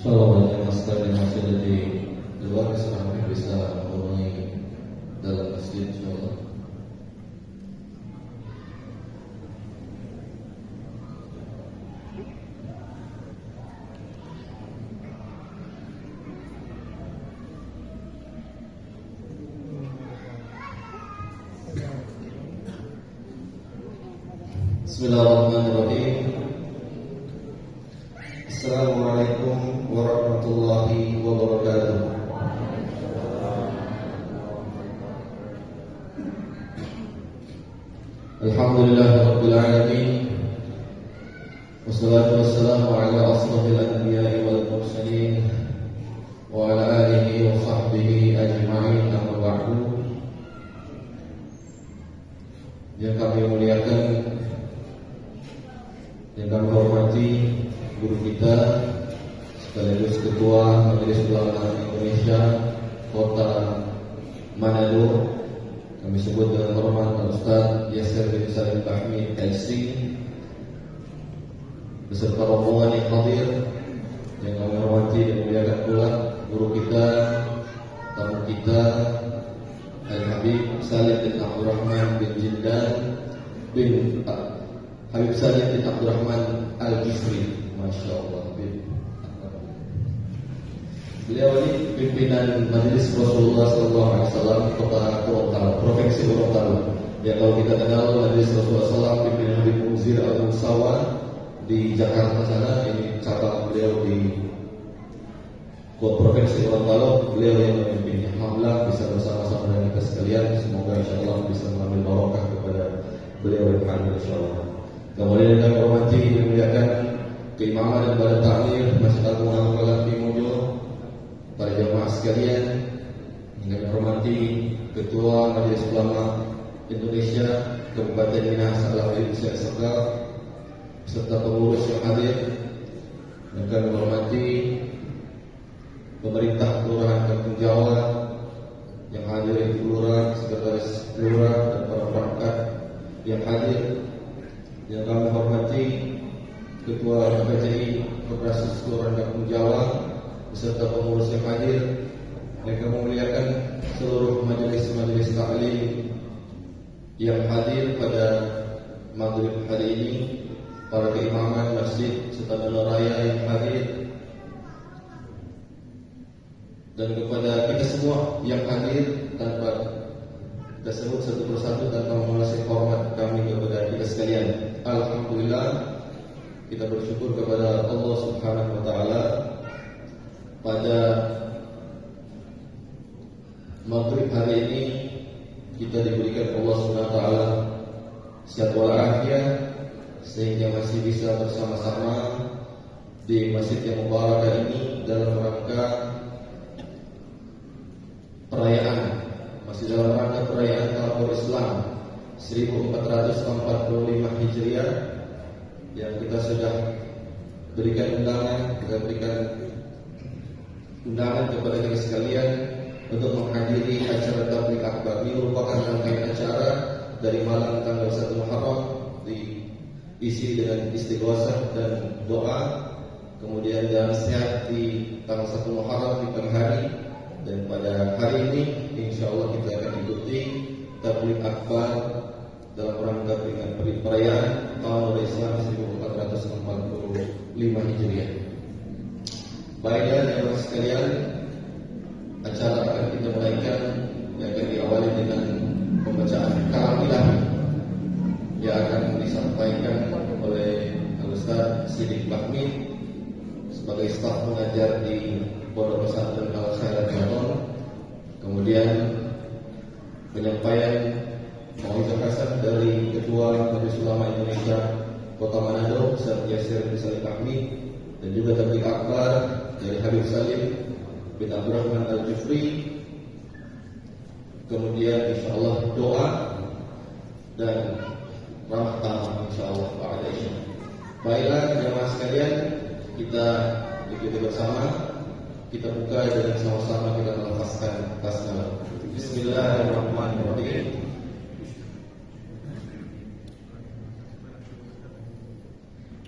Shalom masker yang masih ada di luar keserangan bisa memenuhi dalam masjid insyaallah. Bismillahirrahmanirrahim. Assalamualaikum warahmatullahi wabarakatuh. Alhamdulillahirabbil alamin. Wassalatu wassalamu ala asrofil anbiya'i wal mursalin wa ala alihi wa sahbihi ajma'in, amma ba'du. Yang kami muliakan, yang kami hormati guru kita sekaligus Ketua Majelis Ulama Indonesia Kota Manado, kami sebut dengan hormat Al-Ustaz Yasir bin Salim Bahmi LC, beserta rombongan yang hadir, yang kami hormati dan muliakan pula guru kita, tamu kita Al-Habib Salim bin Abdurrahman bin Jindan bin Habib Salim bin Abdurrahman Al-Jufri. Masya Allah. Beliau ini pimpinan Majelis Rasulullah SAW Kota Gorontalo, Provinsi Gorontalo. Ya, kalau kita kenal Majelis Rasulullah SAW, pimpinan Habib Muzir Abu Sawan di Jakarta sana, ini cabang beliau di Provinsi Gorontalo, beliau yang memimpinnya. Alhamdulillah bisa bersama-sama dengan kita sekalian. Semoga insya Allah bisa mengambil barokah kepada beliau yang hadir insya Allah. Kemudian kami hormati dan memuliakan keimaman dan badan takmir Masjid Agung Al-Falah di Mojo, para jamaah sekalian yang kami hormati Ketua Majelis Ulama Indonesia Kabupaten Minahasa Al-Habib Syekh Sekal serta pengurus yang hadir, dan kami hormati pemerintah Kelurahan Kampung Jawa yang hadir, Lurah, Sekretaris Lurah dan para perangkat yang hadir. Yang kami hormati Ketua KPCI Koperasi Kelurahan Kampung Jawa beserta pengurus yang hadir, dan kami muliakan seluruh majelis-majelis taklim yang hadir pada maghrib hari ini, para keimaman masjid serta raya yang hadir, dan kepada kita semua yang hadir tanpa kita sebut satu persatu tanpa membalas hormat kami kepada kita sekalian. Alhamdulillah, kita bersyukur kepada Allah Subhanahu wa taala pada maghrib hari ini kita diberikan Allah Subhanahu wa taala sehat walafiat sehingga masih bisa bersama-sama di masjid yang mubarak ini dalam rangka perayaan, masih dalam rangka perayaan Tahun Islam 1445 Hijriah, yang kita sudah berikan undangan kepada kita sekalian untuk menghadiri acara tabligh akbar. Ini merupakan rangkaian acara dari malam tanggal 1 Muharram, diisi dengan istighosah dan doa, kemudian jalan sehat di tanggal 1 Muharram di pagi hari, dan pada hari ini insya Allah kita akan ikuti tabligh akbar dalam rangka perayaan Tahun Islam 1445 Hijriah. Baiklah jemaah sekalian, acara akan kita mulaikan, yang akan diawali dengan pembacaan kalam ilahi yang akan disampaikan oleh Al-Ustaz Siddiq Bahmi sebagai staf mengajar di Pondok Pesantren Al-Khairat Ramadan. Kemudian penyampaian mau'izah hasan dari Ketua Majelis Ulama Indonesia Kota Manado Ustaz Yasir bin Salim Bahmi, dan juga tabligh akbar dari Habib Salim bin Abdurrahman Al-Jufri. Kemudian insyaallah doa dan ramah tamah insyaallah pada Isya. Baiklah jemaah sekalian, kita ikuti bersama, kita buka dengan sama-sama kita melafazkan basmalah. Bismillahirrahmanirrahim.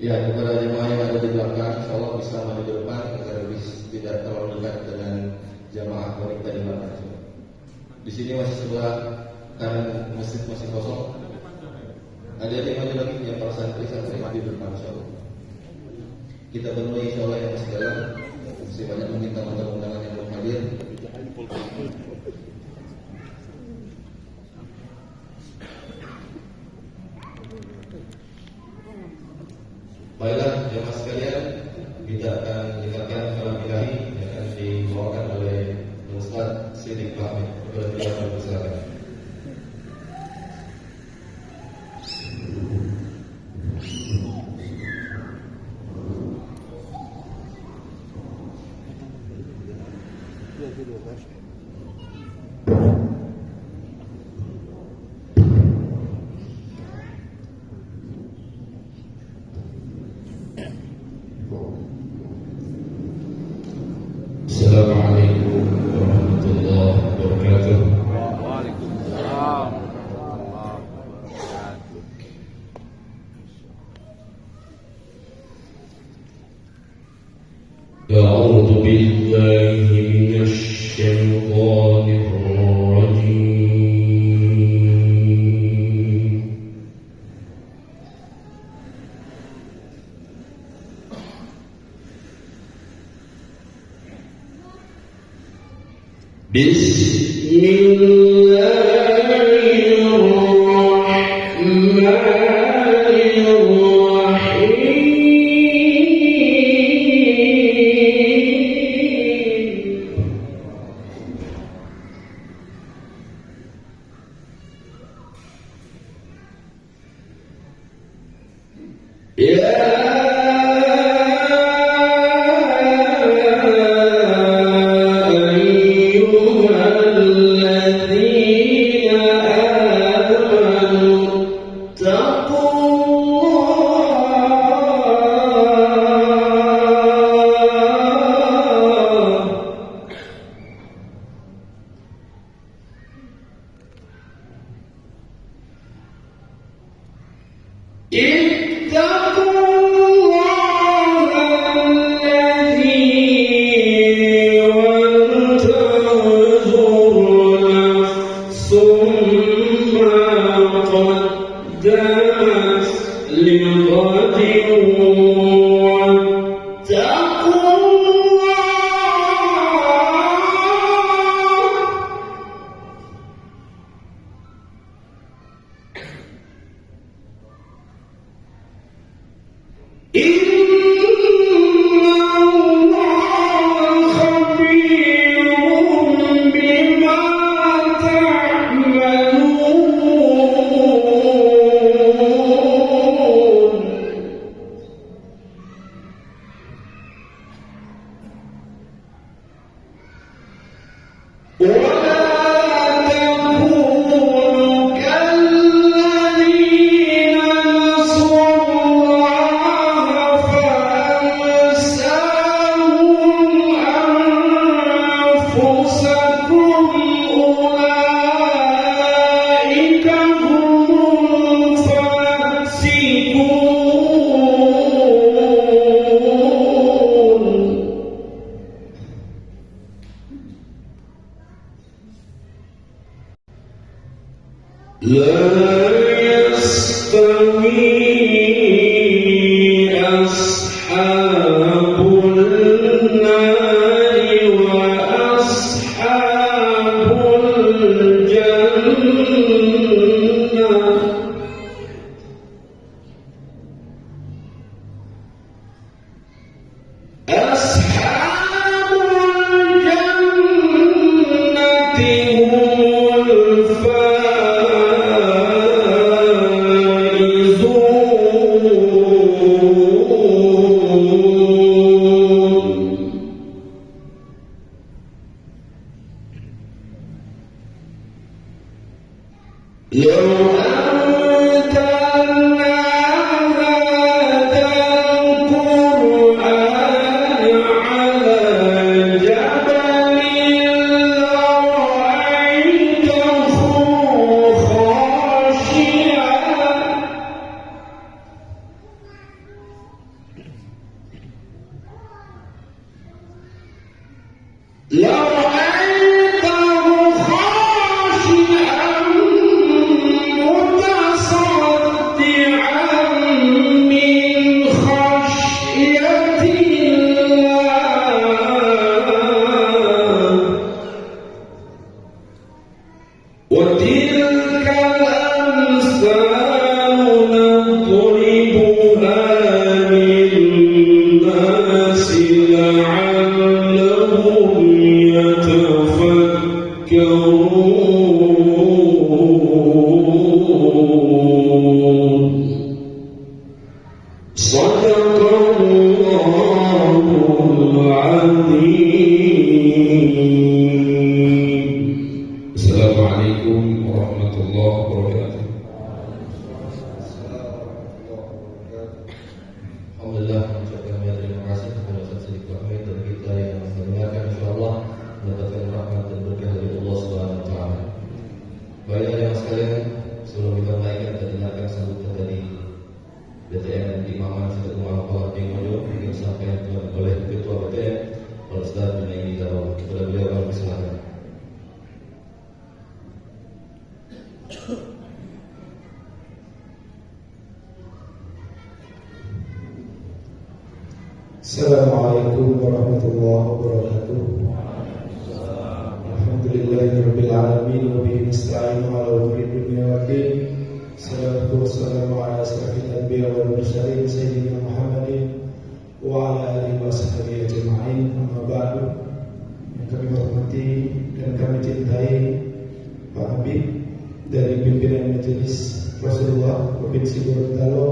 Ya, kepada jemaah yang ada di belakang, insya Allah bisa maju ke depan agar tidak terlalu dekat dengan jamaah wanita di belakang. Di sini masih sebelah kanan masjid masih kosong. Ada yang maju lagi yang para santri maju di depan, insya Allah. Kita penuhi insya Allah yang masih dalam. Masih banyak meminta undangan yang belum hadir. Baiklah, jemaah sekalian, kita akan dengarkan kalam ilahi yang akan dibawakan oleh Ustaz Siddiq Fahmi. Silakan. Assalamualaikum warahmatullahi wabarakatuh. Waalaikumsalam warahmatullahi wabarakatuh. A'udzu billahi minasy syaithanir rajim. Muhammad bin Muhammad yang disampaikan oleh Ketua BTN Ustaz Junaidi Darul. Kepada beliau kami persilakan. Assalamualaikum warahmatullahi wabarakatuh. Alhamdulillahirabbil alamin wa bihi nasta'inu 'ala umuri dunya waddin. Salatu wassalamu 'ala asyrafil anbiya wal mursalin sayyidina Muhammadin wa 'ala alihi washabbihi ajma'in. Amma ba'du. Yang kami hormati dan kami cintai Pak Habib dari pimpinan Majelis Rasulullah Provinsi Gorontalo,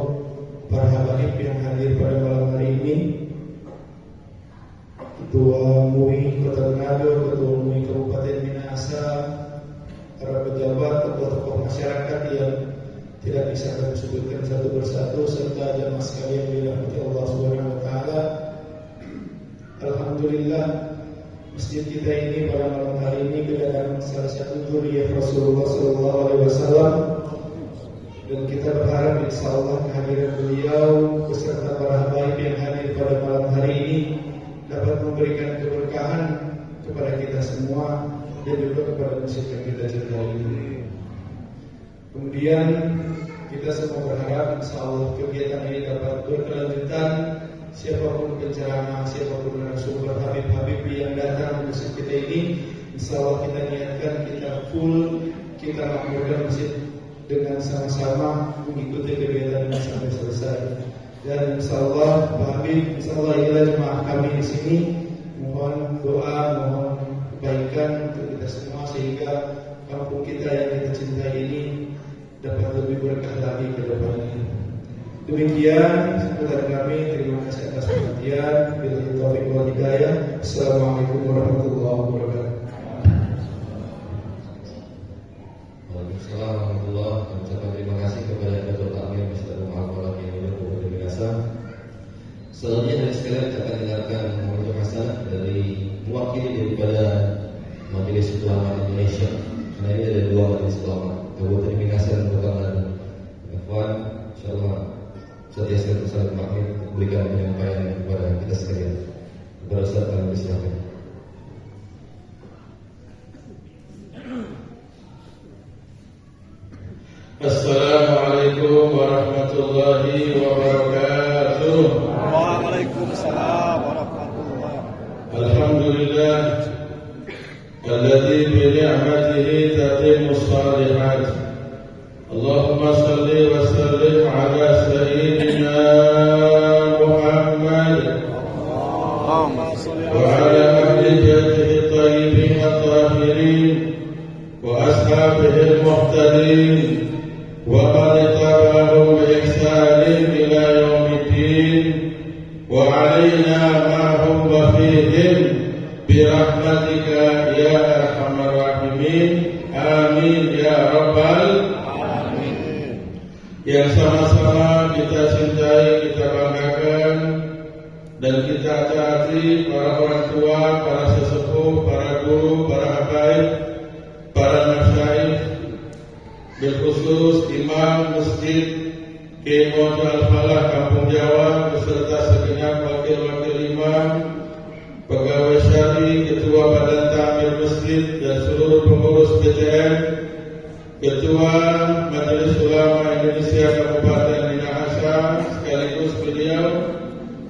para habaib yang hadir pada malam hari ini, Ketua MUI Kota Manado, Ketua MUI Kabupaten Minahasa, para pejabat, tokoh-tokoh masyarakat yang tidak bisa kami sebutkan satu persatu, serta jamaah sekalian dirahmati Allah Subhanahu wa taala. Alhamdulillah, masjid kita ini pada malam hari ini kedatangan salah satu dzurriyyah Rasulullah sallallahu alaihi wasallam, dan kita berharap insyaallah kehadiran beliau beserta para habaib yang hadir pada malam hari ini dapat memberikan keberkahan kepada kita semua dan juga kepada masjid yang kita cintai ini. Kemudian kita semua berharap insyaallah kegiatan ini dapat berkelanjutan. Siapapun penceramah, siapapun narasumber, habib-habib yang datang ke masjid kita ini, insyaallah kita niatkan kita full, kita makmurkan masjid dengan sama-sama mengikuti kegiatan ini sampai selesai. Dan insyaallah Pak Habib, insyaallah inilah jemaah kami di sini. Mohon doa, mohon kebaikan untuk kita semua sehingga kampung kita yang kita cintai ini dapat lebih berkah lagi ke depannya. Demikian seputar kami. Terima kasih atas perhatian. Billahi taufiq wal hidayah. Assalamualaikum warahmatullahi wabarakatuh. Waalaikumsalam warahmatullahi wabarakatuh. Terima kasih kepada Ketua Takmir Masjid Al-Mu'awwal yang Kabupaten Minahasa. Selanjutnya dari sekalian kita akan dengarkan Muhammad Hasan dari mewakili daripada Majelis Ulama Indonesia. Karena ini ada dua majelis ulama, Kabupaten Minahasa dan Kabupaten Ikhwan. Insyaallah Ustaz Hasan Makmur memberikan penyampaian kepada kita sekalian. Kepada Ustaz kami silakan. Assalamualaikum warahmatullahi wabarakatuh. Waalaikumsalam warahmatullahi wabarakatuh. Alhamdulillah alladzi bi ni'matihi tatimmu shalihat. Allahumma shalli wa sallim ala sayyidina Muhammad wa ala ahli baitihi tayyibin at-tahirin wa ashabihi al-muhtadin wa man tabi'ahum bi ihsanin ila yaumiddin wa 'alaina ma'hum wa fihim bi rahmatika ya arhamar rahimin. Amin ya rabbal alamin. Yang sama-sama kita cintai, kita banggakan dan kita taati para orang tua, para sesepuh, para guru, para habaib, para masyayikh, berkhusus Imam Masjid Kiai Muhammad Al-Falah Kampung Jawa beserta segenap wakil-wakil imam, pegawai syari, ketua badan takmir masjid dan seluruh pengurus BTN, ketua Majelis Ulama Indonesia Kabupaten Minahasa, sekaligus beliau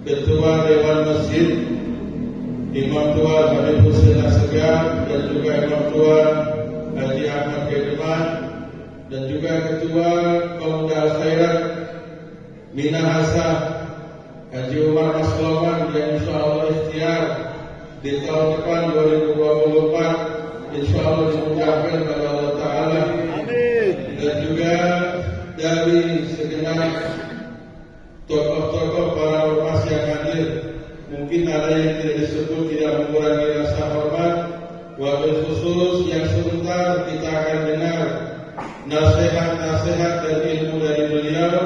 ketua Dewan Masjid Imam Tua Habib Hussein Asegaf, dan juga Imam Tua Haji Ahmad Kedeman, dan juga ketua Pemuda Al-Khairat Minahasa Haji Umar Masloman yang insyaallah ikhtiar di tahun depan 2024 insyaallah dimudahkan oleh Allah Ta'ala. Amin. Dan juga dari segenap tokoh-tokoh para ormas yang hadir, mungkin ada yang tidak disebut tidak mengurangi rasa hormat. Wabil khusus yang sebentar kita akan dengar nasihat-nasihat dan ilmu dari beliau,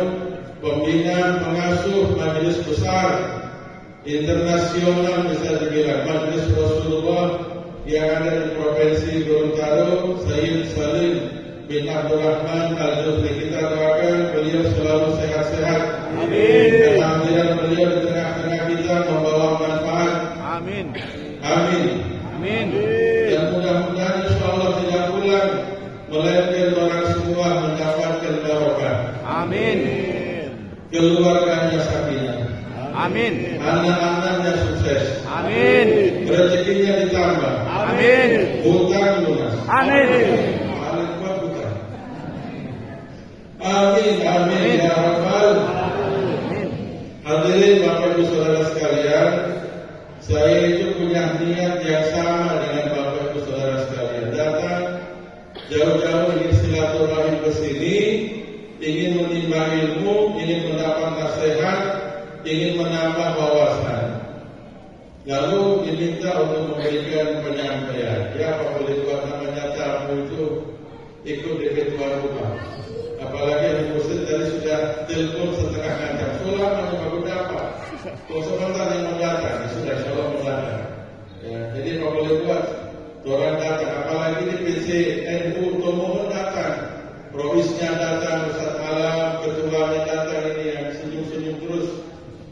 pembina pengasuh Majelis Besar Internasional, bisa dibilang Majelis Rasulullah yang ada di Provinsi Gorontalo, Sayyid Salim bin Abdurrahman Al-Jufri. Kita doakan beliau selalu sehat-sehat. Amin. Alhamdulillah beliau di tengah-tengah kita membawa manfaat. Amin. Amin. Amin. Dan mudah-mudahan insyaallah tidak pulang melainkan orang semua mendapatkan barokah. Amin. Keluarganya sakinah. Amin. Anak-anaknya sukses. Amin. Rezekinya ditambah. Amin. Hutang lunas. Amin. Paling kuat hutang. Amin. Amin ya rabbal. Hadirin Bapak Ibu Saudara sekalian, saya itu punya niat yang sama dengan Bapak Ibu Saudara sekalian. Datang jauh-jauh ingin silaturahim ke sini, ingin menimba ilmu, ingin mendapat nasihat, ingin menambah wawasan. Lalu diminta untuk memberikan penyampaian. Ya, apa boleh buat namanya tamu itu ikut di tuan rumah. Apalagi yang muslim tadi sudah telepon setengah jam. Sulama baru dapat. Kalau sebentar yang mau datang, sudah insyaallah mau datang. Ya, jadi apa boleh buat? Orang datang. Apalagi di PCNU Tomohon datang, Provisnya datang, Ustaz Alam, ketuanya datang ini yang senyum-senyum terus.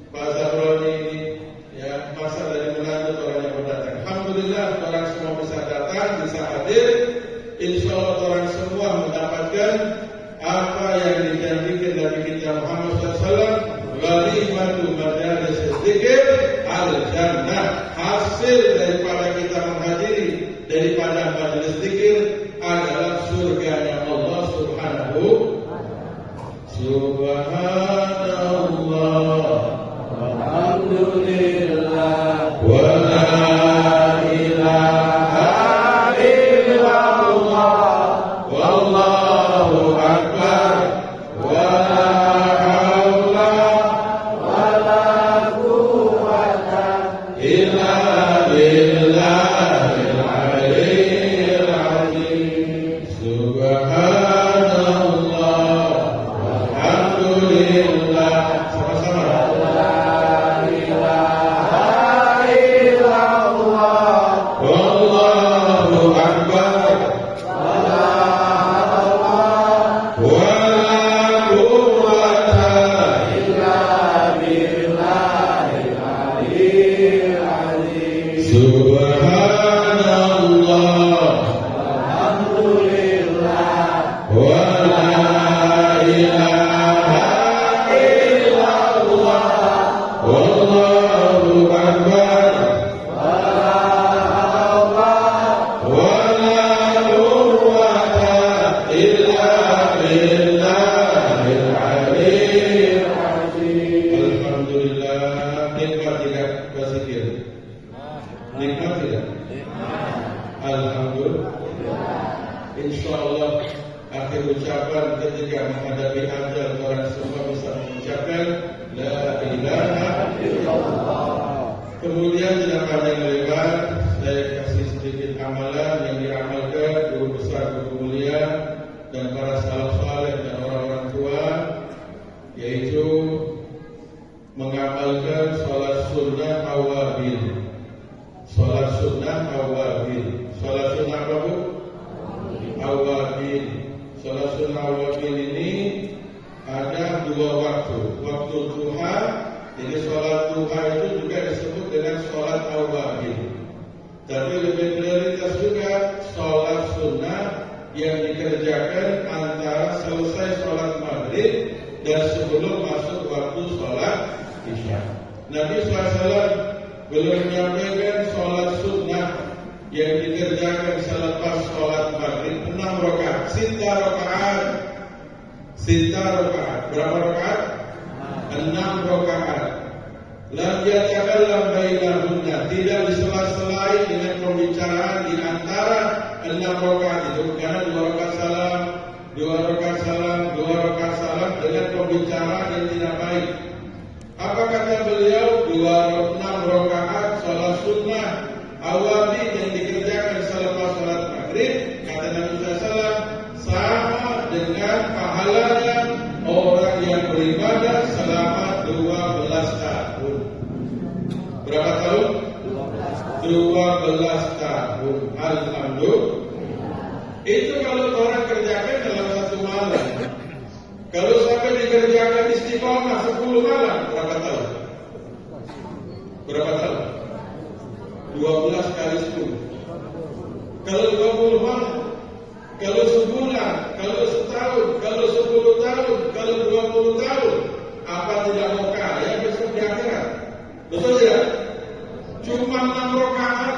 Pak Zahroni ini, ya masa dari menantu orang yang datang. Alhamdulillah orang semua bisa datang, bisa hadir. Insyaallah orang semua mendapatkan apa yang dijanjikan Nabi kita Muhammad SAW. Ghanimatu majalis dzikir al-jannah. Hasil daripada kita menghadiri daripada majelis zikir adalah surganya Allah Subhanahu. Subhanallah, alhamdulillah, wa la ilaha illallah, wallahu akbar, wa la haula wa la quwwata illa billahil aliyyil azim. Subhanallah, alhamdulillah, sama-sama. Wallahu akbar, wa la quwwata illa billahil aliyyil azim. Subhanallah, alhamdulillah, wa la ilaha illallah, wallahu akbar, nikmat tidak? Alhamdulillah. Insyaallah akhir ucapan ketika menghadapi ajal orang semua bisa mengucapkan la ilaha illallah. Kemudian tidak panjang lebar saya kasih sedikit amalan yang diramalkan guru besar, guru mulia dan para salaf saleh dan orang-orang tua, yaitu mengamalkan sholat sunnah awabin. Sholat sunnah awabin. Sholat sunnah apa bu? Awabin. Sholat sunnah awabin ini ada dua waktu. Waktu duha, jadi sholat duha itu juga disebut dengan sholat awabin. Tapi lebih prioritas juga sholat sunnah yang dikerjakan antara selesai sholat maghrib dan sebelum masuk waktu sholat isya. Nabi SAW belum menyampaikan sholat sunnah yang dikerjakan selepas sholat maghrib 6 rakaat, 6 rakaat. Berapa rakaat? 6 rakaat. Lam yatakallam bainahunna, tidak disela-selai dengan pembicaraan di antara 6 rakaat itu, karena 2 rakaat salam, 2 rakaat salam, 2 rakaat salam dengan pembicaraan yang tidak baik. Apa kata beliau? 26 rakaat sholat sunnah awabin yang dikerjakan selepas sholat maghrib, kata Nabi SAW, sama dengan pahalanya orang yang beribadah selama 12 tahun. Berapa tahun? 12 tahun. Alhamdulillah. Itu kalau orang kerjakan dalam satu malam. Kalau sampai dikerjakan istiqomah 10 malam, berapa tahun? Berapa tahun? 12 kali 10. Kalau 20 malam, kalau sebulan, kalau setahun, kalau 10 tahun, kalau 20 tahun, apa tidak mau kaya besok di akhirat? Betul tidak? Cuma 6 rakaat.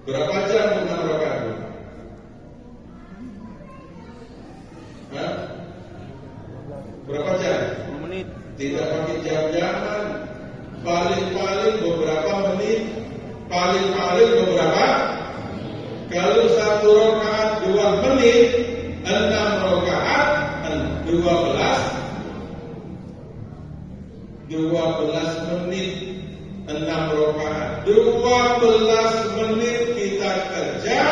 Berapa jam 6 rakaat? Hah? Berapa jam? 10 menit. Tidak pakai jam-jaman. Paling-paling beberapa menit. Paling-paling beberapa. Kalau 1 rakaat 2 menit, 6 rakaat 12 menit 6 rakaat. 12 menit kita kerja,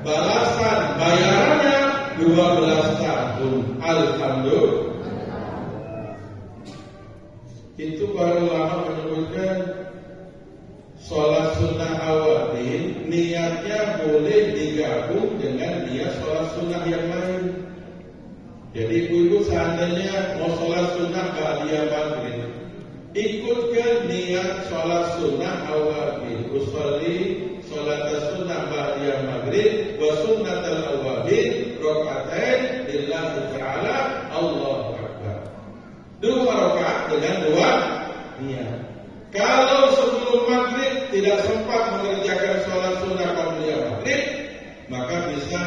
balasan bayarannya 12 tahun. Alhamdulillah. Itu para ulama menyebutkan sholat sunnah awadin niatnya boleh digabung dengan niat sholat sunnah yang lain. Jadi ibu-ibu seandainya mau sholat sunnah ba'diyah maghrib, ikutkan niat sholat sunnah awadin. Usolli sholat sunnah ba'diyah maghrib wa sunnat al-awadin rakatain lillahi ta'ala Allahu Akbar. 2 rakaat dengan 2 niat. Kalau sebelum maghrib tidak sempat mengerjakan sholat sunnah qabliyah maghrib, maka bisa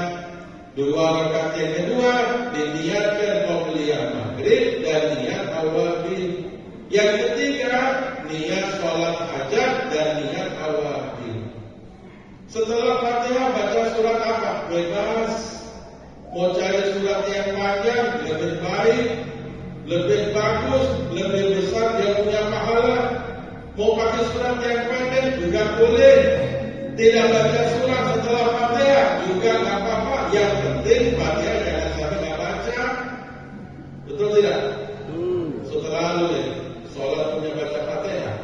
2 rakaat yang kedua diniatkan qabliyah maghrib dan niat awabin. Yang ketiga niat sholat hajat dan niat awabin. Setelah Fatihah baca surat apa? Bebas. Mau cari surat yang panjang lebih baik, lebih bagus, lebih besar dia punya pahala. Mau pakai surat yang pendek juga boleh. Tidak baca surat setelah Fatihah juga nggak apa-apa. Yang penting Fatihah jangan sampai nggak baca. Betul tidak? Setelah lalu sholat punya baca Fatihah.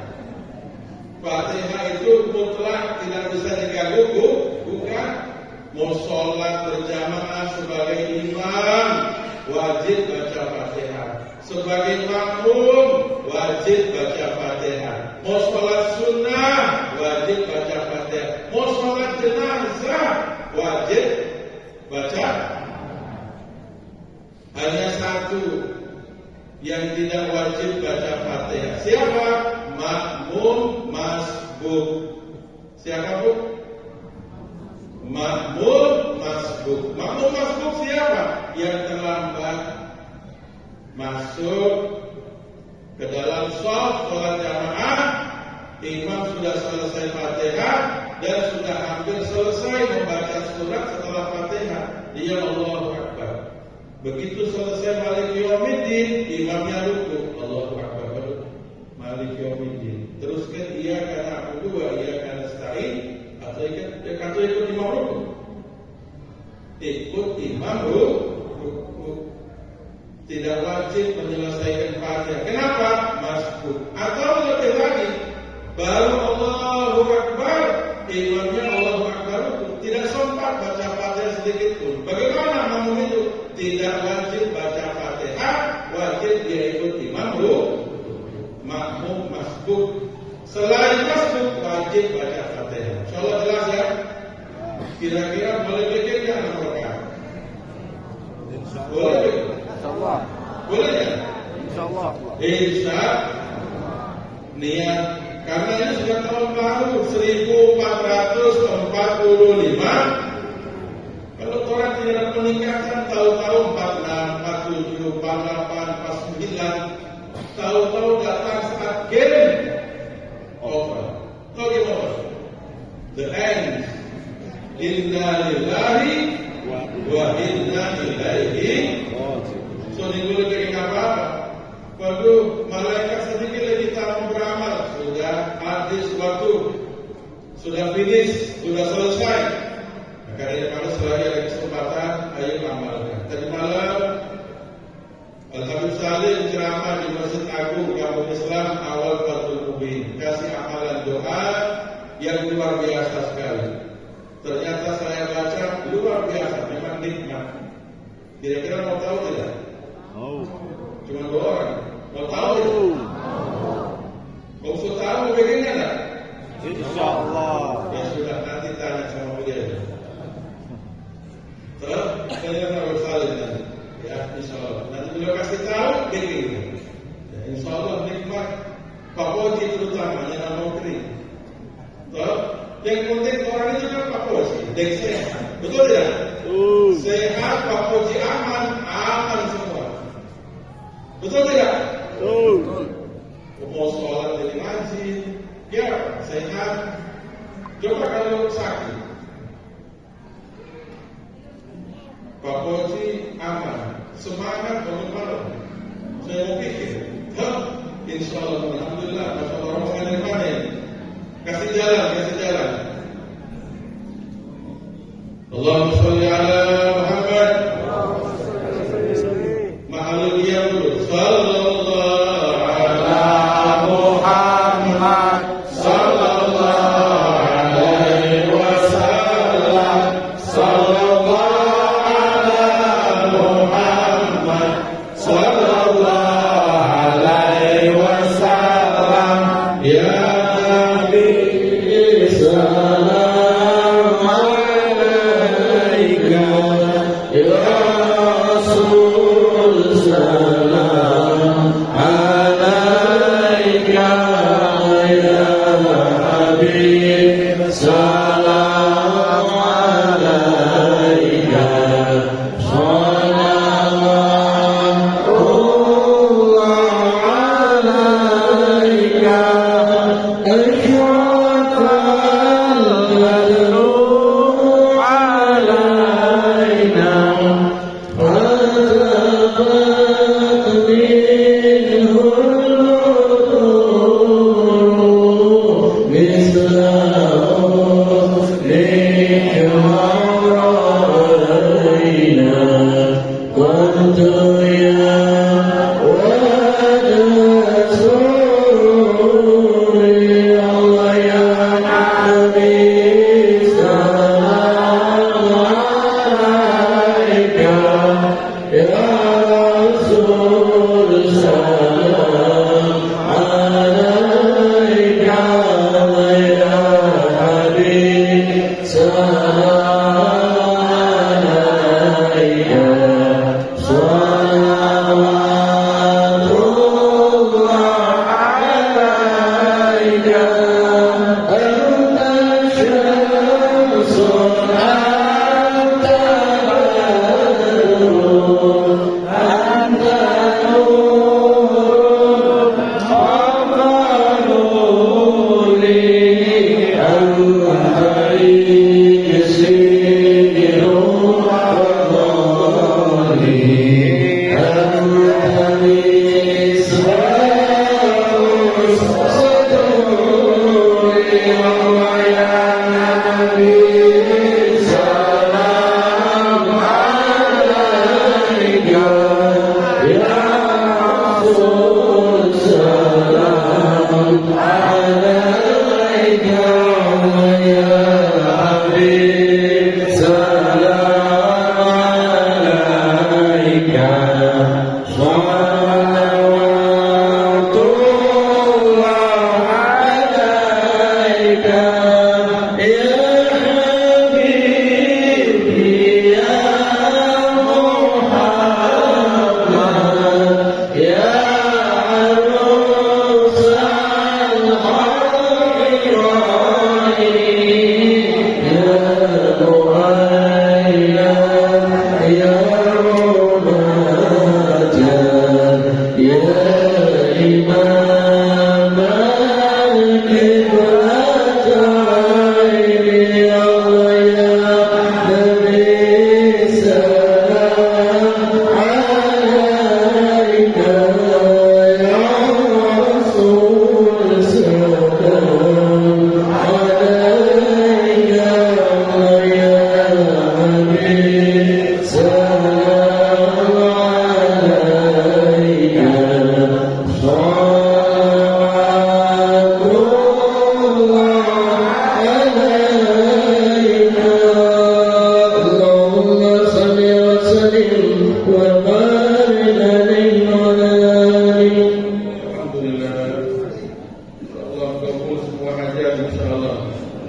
Fatihah itu mutlak tidak bisa diganggu, bukan? Mau sholat berjamaah sebagai imam wajib baca Fatihah. Sebagai makmum wajib baca Fatihah. Mau sholat sunnah wajib baca Fatihah. Mau sholat jenazah wajib baca. Hanya satu yang tidak wajib baca Fatihah. Siapa? Makmum masbuk. Siapa bu? Makmum masbuk. Makmum masbuk siapa? Yang terlambat masuk ke dalam sholat jamaah, imam sudah selesai Fatihah dan sudah hampir selesai membaca surat setelah Fatihah, dia Allahu Akbar. Begitu selesai Maliki Yaumiddin, imamnya ruku, Allahu Akbar, Maliki Yaumiddin. Teruskan ia karena abudu wa ia karena nasta'in, atau ikut imam ruku. Ikut imam ruku. Tidak wajib menyelesaikan Fatihah. Kenapa? Masbuk. Atau lebih lagi, baru Allahu Akbar, imamnya Allahu Akbar tidak sempat baca Fatihah sedikit pun. Bagaimana makmum itu? Tidak wajib baca Fatihah, wajib dia ikut imam makmum masbuk. Selain masbuk, wajib baca Fatihah. Insyaallah jelas ya. Kira-kira boleh bikin nggak anak mereka? Boleh. Insyaallah. Boleh ya? Insyaallah. Insya niat. Karena ini sudah tahun baru 1445. Kalau orang tidak ada peningkatan, tahu-tahu 46, 47, 48, 49, tahu-tahu datang saat game over. Tahu game over? The end. Inna lillahi wa inna ilaihi. So dulu jadi apa? Waduh, malaikat sedikit lagi tak mau beramal. Sudah habis waktu, sudah finish, sudah selesai. Maka daripada selagi ada kesempatan, ayo amalkan. Tadi malam Al-Habib Salim ceramah di Masjid Agung Kampung Islam awal Fathul Mubin, kasih amalan doa yang luar biasa sekali. Ternyata saya baca luar biasa, memang nikmat. Kira-kira mau tahu tidak? Oh. Cuma 2 orang. Mau tahu? Kau sudah tahu insyaallah. Nanti beliau kasih tahu dikit. Ya, insyaallah nikmat Pak Poji terutama yang mau kering. Toh, yang penting orang itu kan Pak Poji, dan sehat. Betul tidak? Sehat, Pak Poji aman semua. Betul tidak? Mau sholat dari masjid, ya sehat. Coba kalau sakit, Pak Poji aman, semangat bangun malam. Saya mau pikir, insya Allah, alhamdulillah, masya Allah, rombongan dari mana ini? Kasih jalan. Allahumma sholli ala Muhammad. Mahalul qiyam dulu. Sallallahu ala Muhammad. Sallallahu alaihi wasallam. Sallallahu ala Muhammad. Sallallahu alaihi wasallam. Ya Nabi salam alaika. Ya Rasul salam alaika. Ya Habib salam alaika.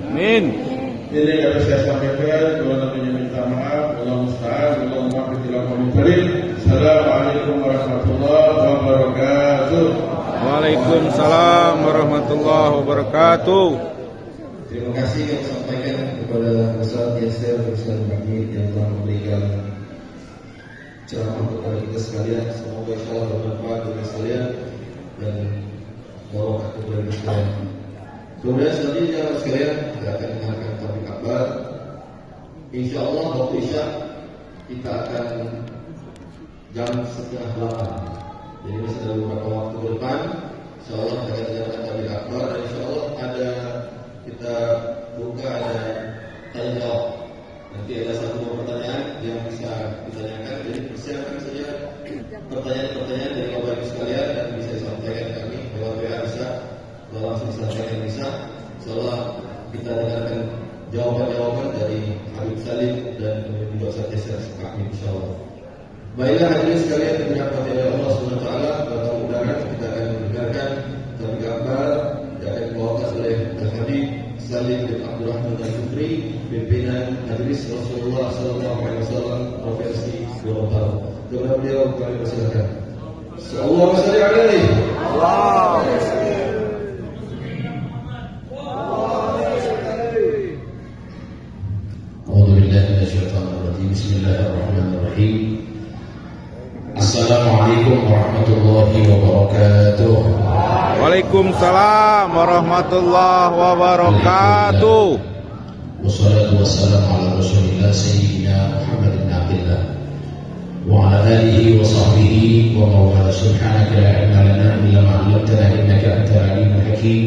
Amin. Jadi yang harus saya sampaikan, kalau nantinya minta maaf, Allah musta'an, Allah maaf, Assalamualaikum. Assalamualaikum warahmatullahi wabarakatuh. Waalaikumsalam warahmatullahi wabarakatuh. Terima kasih yang sampaikan kepada Ustaz Yasir Ustaz kami yang telah memberikan ceramah kepada kita sekalian. Semoga insyaallah bermanfaat bagi sekalian dan barokah kepada kita sekalian. Kemudian selanjutnya sekalian kita akan mendengarkan topik akbar. Insyaallah waktu Isya kita akan jam 7:30. Jadi masih ada beberapa waktu ke depan. Insyaallah kita akan mendengarkan topik akbar dan insyaallah ada kita buka ada tanya jawab. Nanti ada satu pertanyaan yang bisa ditanyakan. Jadi persiapkan saja pertanyaan-pertanyaan dari Bapak Ibu sekalian dan bisa disampaikan kami lewat WA bisa, langsung disampaikan bisa. Insyaallah kita dengarkan jawaban-jawaban dari Habib Salim dan kemudian juga Ustaz Yasir kami insyaallah. Baiklah hadirin sekalian yang dirahmati oleh Allah Subhanahu wa taala, mudah-mudahan kita akan mendengarkan topik akbar yang akan dibawakan oleh Habib Salim bin Abdurrahman Al-Jufri, pimpinan Majelis Rasulullah SAW Provinsi Gorontalo. Kepada beliau kami persilakan. Sallallahu alaihi wasallam. A'udzu billahi minasyaitonir rajim. Bismillahirrahmanirrahim. Assalamualaikum warahmatullahi wabarakatuh. Waalaikumsalam warahmatullahi wabarakatuh. Wassalatu wassalamu ala Rasulillah Sayyidina Muhammad bin Abdillah wa ala alihi wa sahbihi wa mawala. Subhanaka la ilma lana illa ma 'allamtana innaka antal alimul hakim.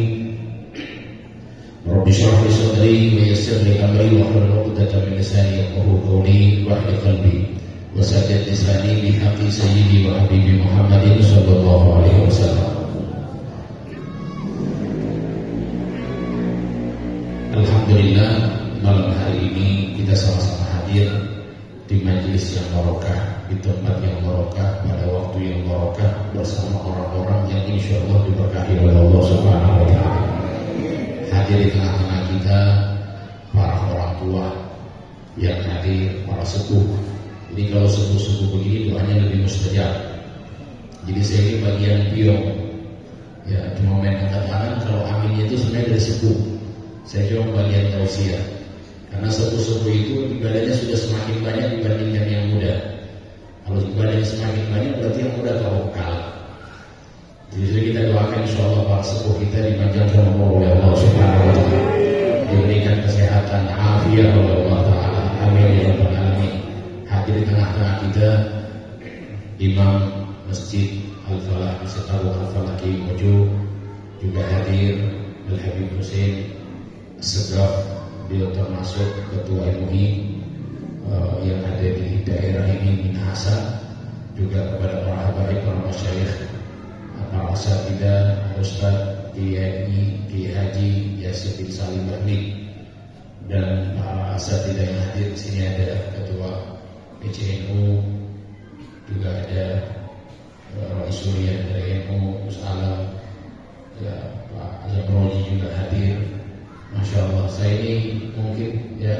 Rabbi shrah li sadri wa yassir li amri wa hlul 'uqdatam min lisani yafqahu qawli wahdid qalbi wasadid lisani bihaqqi sayyidi wa habibi Muhammadin sallallahu alaihi wasallam. Alhamdulillah, malam hari ini kita sama-sama hadir di majelis yang barokah, di tempat yang barokah, pada waktu yang barokah, bersama orang-orang yang insya Allah diberkahi oleh Allah Subhanahu wa taala. Hadir di tengah-tengah kita para orang tua yang hadir, para sepuh. Jadi kalau sepuh-sepuh begini doanya lebih mustajab. Jadi saya ini bagian pion. Ya, cuma main angkat tangan. Kalau aminnya itu sebenarnya dari sepuh. Saya cuma bagian tausiah. Karena sepuh-sepuh itu ibadahnya sudah semakin banyak dibandingkan yang muda. Kalau ibadahnya semakin banyak berarti yang muda tawakal. Jadi kita doakan insyaallah para sepuh kita dipanjangkan umur oleh Allah Subhanahu wa taala, diberikan kesehatan, afiat oleh Allah taala. Amin ya rabbal alamin. Hadir di tengah-tengah kita Imam Masjid Al-Falah beserta Al-Falah Kiai Mojo, juga hadir Al-Habib Hussein Segaf, beliau termasuk ketua MUI yang ada di daerah ini Minahasa, juga kepada para habaib, para masyayikh, para asatidzah, Ustaz Kiai Haji Yasir bin Salim Bahmi, dan para asatidzah yang hadir di sini ada ketua PCNU, juga ada Rais Surian dari NU, Gus Alam, ya, Pak Azamroji juga hadir. Masya Allah, saya ini mungkin ya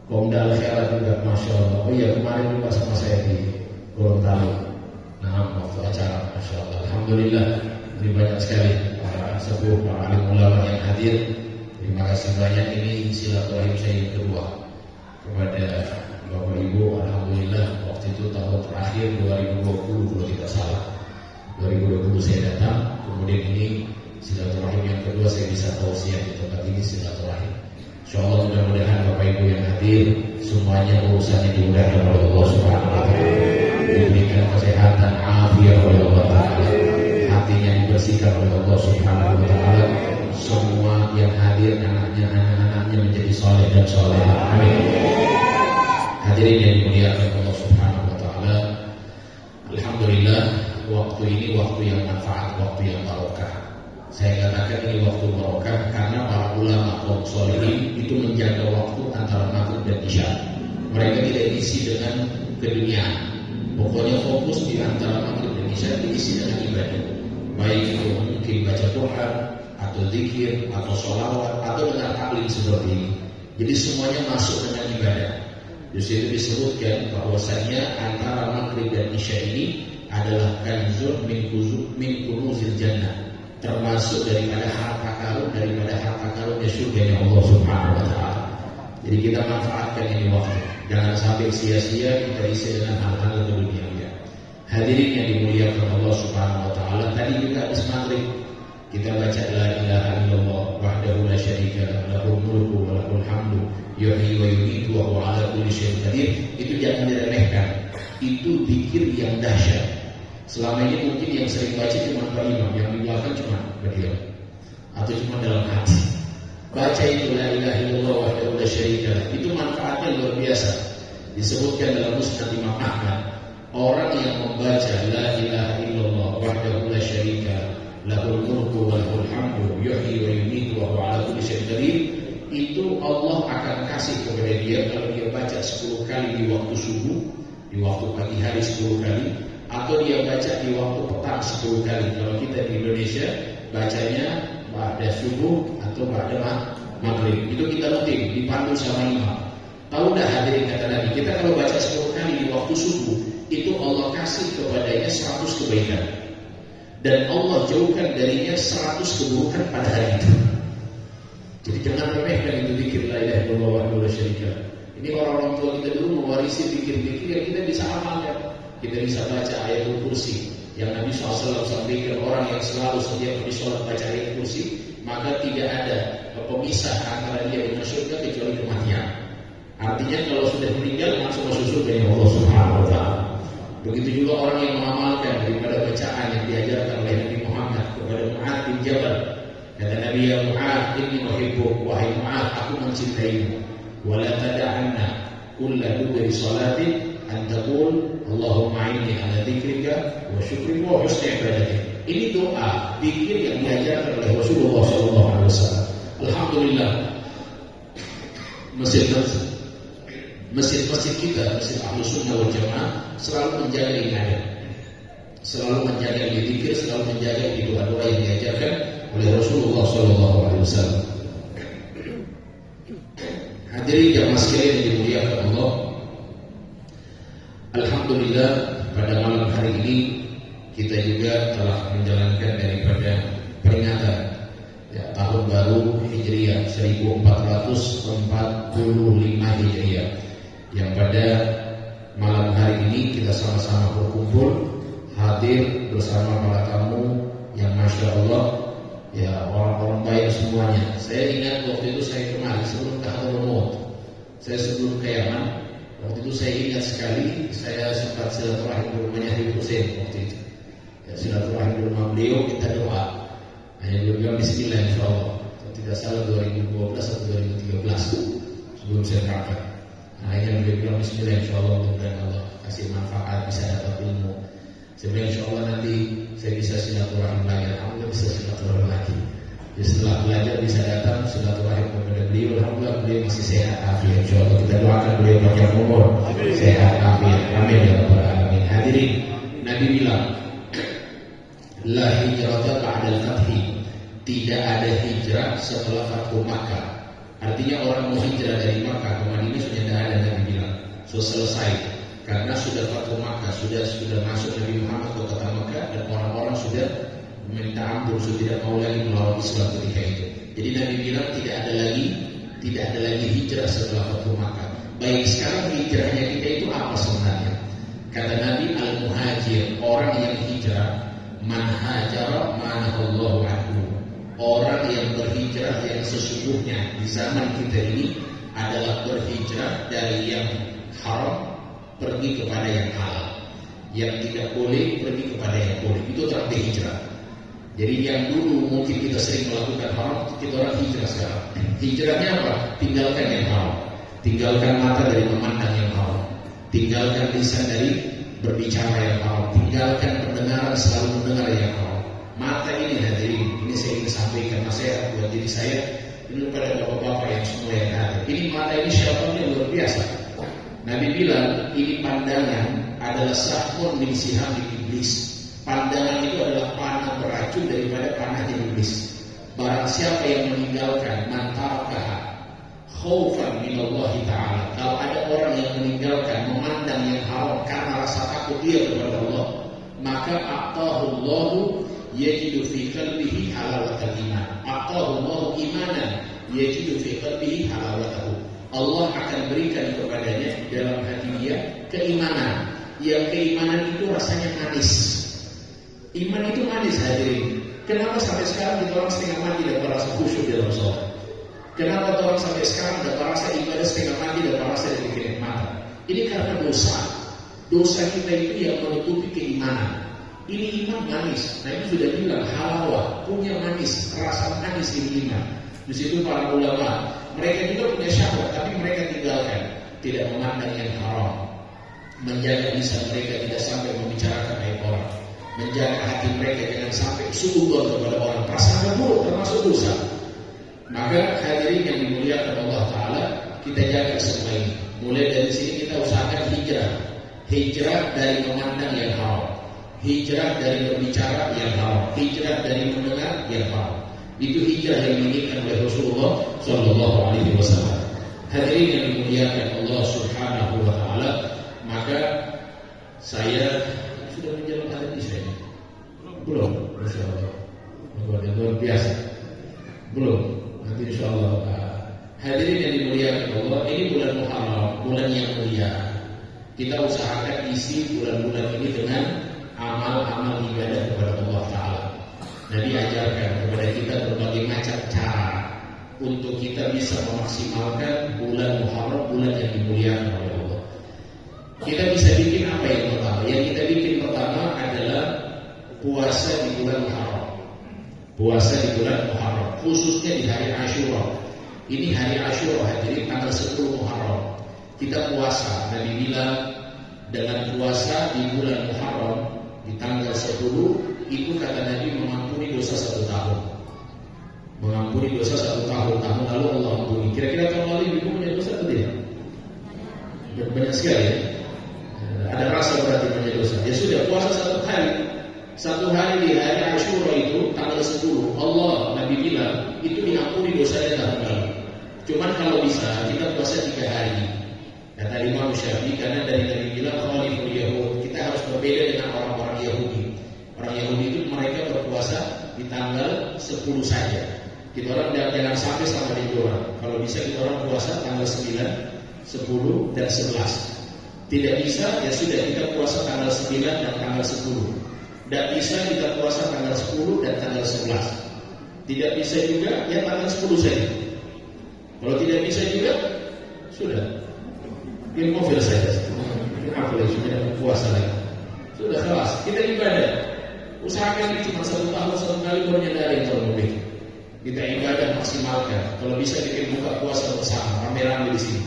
Komda Al-Khairat juga Masya Allah. Oh iya, kemarin juga sama saya di Gorontalo. Nah, waktu acara Masya Allah. Alhamdulillah, lebih banyak sekali para sepuh, para alim ulama yang hadir. Terima kasih banyak. Ini silaturahim saya yang kedua kepada Bapak Ibu. Alhamdulillah, waktu itu tahun terakhir 2020 kalau tidak salah. 2020 saya datang, kemudian ini silaturahim yang kedua saya bisa tausiah di tempat ini silaturahim. Insyaallah mudah-mudahan Bapak Ibu yang hadir semuanya urusannya dimudahkan oleh Allah Subhanahu wa taala. Diberikan kesehatan, afiat oleh Allah taala. Hatinya dibersihkan oleh Allah Subhanahu wa taala. Semua yang hadir anak-anaknya menjadi saleh dan salehah. Amin. Hadirin yang dimuliakan Allah Subhanahu wa taala. Alhamdulillah, waktu ini waktu yang manfaat, waktu yang barokah. Saya katakan ini waktu barokah karena para ulama kaum sholihin itu menjaga waktu antara maghrib dan isya. Mereka tidak diisi dengan keduniaan. Pokoknya fokus di antara maghrib dan isya diisi dengan ibadah. Baik itu mungkin baca Quran atau zikir atau sholawat atau dengan taklim seperti ini. Jadi semuanya masuk dengan ibadah. Justru itu disebutkan bahwasanya antara maghrib dan isya ini adalah kanzun min kunuzil jannah, termasuk daripada harta karunnya surganya Allah Subhanahu wa taala. Jadi kita manfaatkan ini waktu. Jangan sampai sia-sia kita isi dengan hal-hal dunia. Hadirin yang dimuliakan Allah Subhanahu wa taala, tadi juga habis maghrib kita baca la ilaha illallah wahdahu la syarika lahu, lahul mulku wa lahul hamdu yuhyi wa yumiitu wa huwa ala kulli syai'in qadir. Itu jangan diremehkan. Itu zikir yang dahsyat. Selama ini mungkin yang sering baca cuma Pak Imam, yang di belakang cuma beliau atau cuma dalam hati. Baca itu la ilaha illallah wahdahu la syarika lahu, itu manfaatnya luar biasa. Disebutkan dalam Musnad Imam Ahmad, orang yang membaca la ilaha illallah wahdahu la syarika lahul mulku wa lahul hamdu yuhyi wa yumiitu wa huwa ala kulli syai'in qadir, itu Allah akan kasih kepada dia kalau dia baca 10 kali di waktu subuh, di waktu pagi hari 10 kali, atau dia baca di waktu petang 10 kali. Kalau kita di Indonesia bacanya pada subuh atau pada maghrib. Itu kita rutin dipandu sama imam. Tahu dah hadirin kata Nabi, kita kalau baca 10 kali di waktu subuh, itu Allah kasih kepadanya 100 kebaikan, dan Allah jauhkan darinya 100 keburukan pada hari itu. Jadi jangan remehkan itu zikir la ilaha illallah wahdahu la syarika lahu. Ini orang-orang tua kita dulu mewarisi zikir-zikir yang kita bisa amalkan. Kita bisa baca ayatul kursi yang Nabi SAW sampaikan, orang yang selalu setiap kali sholat baca ayatul kursi, maka tidak ada pemisah antara dia dengan surga kecuali kematian. Artinya kalau sudah meninggal langsung masuk surga ya Allah Subhanahu wa taala. Begitu juga orang yang mengamalkan daripada bacaan yang diajarkan oleh Nabi Muhammad kepada Mu'adz bin Jabal. Kata Nabi, ya Mu'adz, inni uhibbuk, wahai Mu'adz, aku mencintaimu. Wa la tada'anna kulla dubri salatin an taqul Allahumma inni ala dzikrika wa syukrika wa husni ibadatik. Ini doa zikir yang diajarkan oleh Rasulullah SAW. Alhamdulillah, masjid-masjid kita, masjid Ahlus Sunnah wal Jamaah selalu menjaga ibadah, selalu menjaga zikir, selalu menjaga doa-doa yang diajarkan oleh Rasulullah SAW. Hadirin jamaah sekalian yang dimuliakan Allah, alhamdulillah pada malam hari ini kita juga telah menjalankan daripada peringatan tahun baru Hijriah 1445 Hijriah, yang pada malam hari ini kita sama-sama berkumpul hadir bersama para tamu yang masya Allah ya, orang-orang baik semuanya. Saya ingat waktu itu saya kemarin sebelum ke Hadramut Maut, saya sebelum ke Yaman, waktu itu saya ingat sekali saya sempat silaturahim di rumahnya Habib Hussein waktu itu. Ya, silaturahim di rumah beliau, kita doa. Hanya beliau bilang bismillah insyaallah. Tidak salah 2012 atau 2013 sebelum saya berangkat. Akhirnya beliau bilang bismillah insyaallah, mudah-mudahan Allah kasih manfaat, bisa dapat ilmu. Sebenarnya insyaallah nanti saya bisa silaturahim lagi. Alhamdulillah bisa silaturahim lagi. Jadi setelah belajar bisa datang silaturahim kepada beliau. Alhamdulillah beliau masih sehat afiat. Insyaallah kita doakan beliau panjang umur, sehat afiat. Amin ya rabbal alamin. Hadirin, Nabi bilang, la hijrata ba'dal fathi. Tidak ada hijrah setelah Fathu Makkah. Artinya orang mau hijrah dari Makkah ke Madinah sudah tidak ada, Nabi bilang. Sudah selesai. Karena sudah Fathu Makkah, sudah masuk Nabi Muhammad ke kota Makkah, dan orang-orang sudah minta ampun, sudah tidak mau lagi melawan Islam ketika itu. Jadi Nabi bilang tidak ada lagi hijrah setelah Fathu Makkah. Baik, sekarang hijrahnya kita itu apa sebenarnya? Kata Nabi, al-muhajir, orang yang hijrah, man hajara manahallahu anhu. Orang yang berhijrah yang sesungguhnya di zaman kita ini adalah berhijrah dari yang haram pergi kepada yang halal, yang tidak boleh pergi kepada yang boleh. Itu terang hijrah. Jadi yang dulu mungkin kita sering melakukan haram, kita orang hijrah sekarang. Hijrahnya apa? Tinggalkan yang haram, tinggalkan mata dari memandang yang haram, tinggalkan lisan dari berbicara yang haram, tinggalkan pendengaran selalu mendengar yang haram. Mata ini hadirin, ini saya ingin sampaikan nasihat buat diri saya, ini kepada bapak-bapak yang semua yang ada. Ini mata ini syaitannya luar biasa. Nabi bilang ini pandangan adalah sahmun min sihamil iblis. Pandangan itu adalah panah beracun daripada panahnya iblis. Barang siapa yang meninggalkan mantarkah khaufan minallahi ta'ala. Kalau ada orang yang meninggalkan memandang yang haram karena rasa takut dia kepada Allah, maka aqahullahu yajidu fi qalbihi halawatal iman. Aqahullahu imanan yajidu fi qalbihi halawatahu. Allah akan berikan kepadanya dalam hati dia keimanan. Yang keimanan itu rasanya manis. Iman itu manis, hadirin. Kenapa sampai sekarang kita orang setengah mati dan merasa khusyuk dalam sholat? Kenapa orang sampai sekarang dan merasa ibadah setengah mati dan merasa dari kenikmatan? Ini karena dosa. Dosa kita itu yang menutupi keimanan. Ini iman manis. Nah, ini sudah bilang halawah, punya manis, rasa manis ini iman. Di situ para ulama, mereka juga punya syahwat, tapi mereka tinggalkan, tidak memandang yang haram, menjaga lisan mereka tidak sampai membicarakan aib orang, menjaga hati mereka jangan sampai suudzon kepada orang, prasangka buruk termasuk dosa. Maka hadirin yang dimuliakan Allah Ta'ala, kita jaga semua ini. Mulai dari sini kita usahakan hijrah dari memandang yang haram, hijrah dari berbicara yang haram, hijrah dari mendengar yang haram. Itu hijrah yang diinginkan oleh Rasulullah Sallallahu Alaihi Wasallam. Hadirin yang dimuliakan Allah Subhanahu Wa Taala, maka saya sudah menjalankan hadis saya. Belum, Masya Allah. Luar biasa. Belum. Nanti Insya Allah. Hadirin yang dimuliakan Allah, ini bulan Muharram, bulan yang mulia. Kita usahakan isi bulan-bulan ini dengan amal-amal ibadah kepada Allah Ta'ala. Nabi ajarkan kepada kita berbagai macam cara untuk kita bisa memaksimalkan bulan Muharram, bulan yang dimuliakan oleh Allah. Kita bisa bikin apa yang pertama? Yang kita bikin pertama adalah puasa di bulan Muharram. Puasa di bulan Muharram, khususnya di hari Asyura. Ini hari Asyura, hadirin, tanggal 10 Muharram. Kita puasa. Nabi bilang dengan puasa di bulan Muharram di tanggal 10 itu kata Nabi mengampuni dosa 1 tahun. Mengampuni dosa 1 tahun. Tahun lalu Allah ampuni. Kira-kira tahun lalu ibu punya dosa atau tidak? Banyak sekali ya. Ada rasa berarti punya dosa. Ya sudah, puasa 1 hari. 1 hari di hari Asyura itu tanggal 10 Allah Nabi bilang itu diampuni dosanya tahun lalu. Cuman kalau bisa kita puasa 3 hari. Kata Imam Syafi'i, karena dari Nabi bilang khaliful Yahud, kita harus berbeda dengan orang-orang Yahudi. Orang Yahudi itu mereka berpuasa di tanggal 10 saja. Kita orang jangan sampai sama di orang. Kalau bisa kita orang puasa tanggal 9, 10 dan 11. Tidak bisa, ya sudah kita puasa tanggal 9 dan tanggal 10. Tidak bisa kita puasa tanggal 10 dan tanggal 11. Tidak bisa juga, ya tanggal 10 saja. Kalau tidak bisa juga, sudah. Ilmu saja. Apa lagi sudah puasa lagi. Sudah kelas. Kita ibadah. Usahakan cuma 1 tahun 1 kali baru nyadari kalau lebih. Kita ibadah maksimalkan. Kalau bisa bikin buka puasa bersama, rame-rame di sini.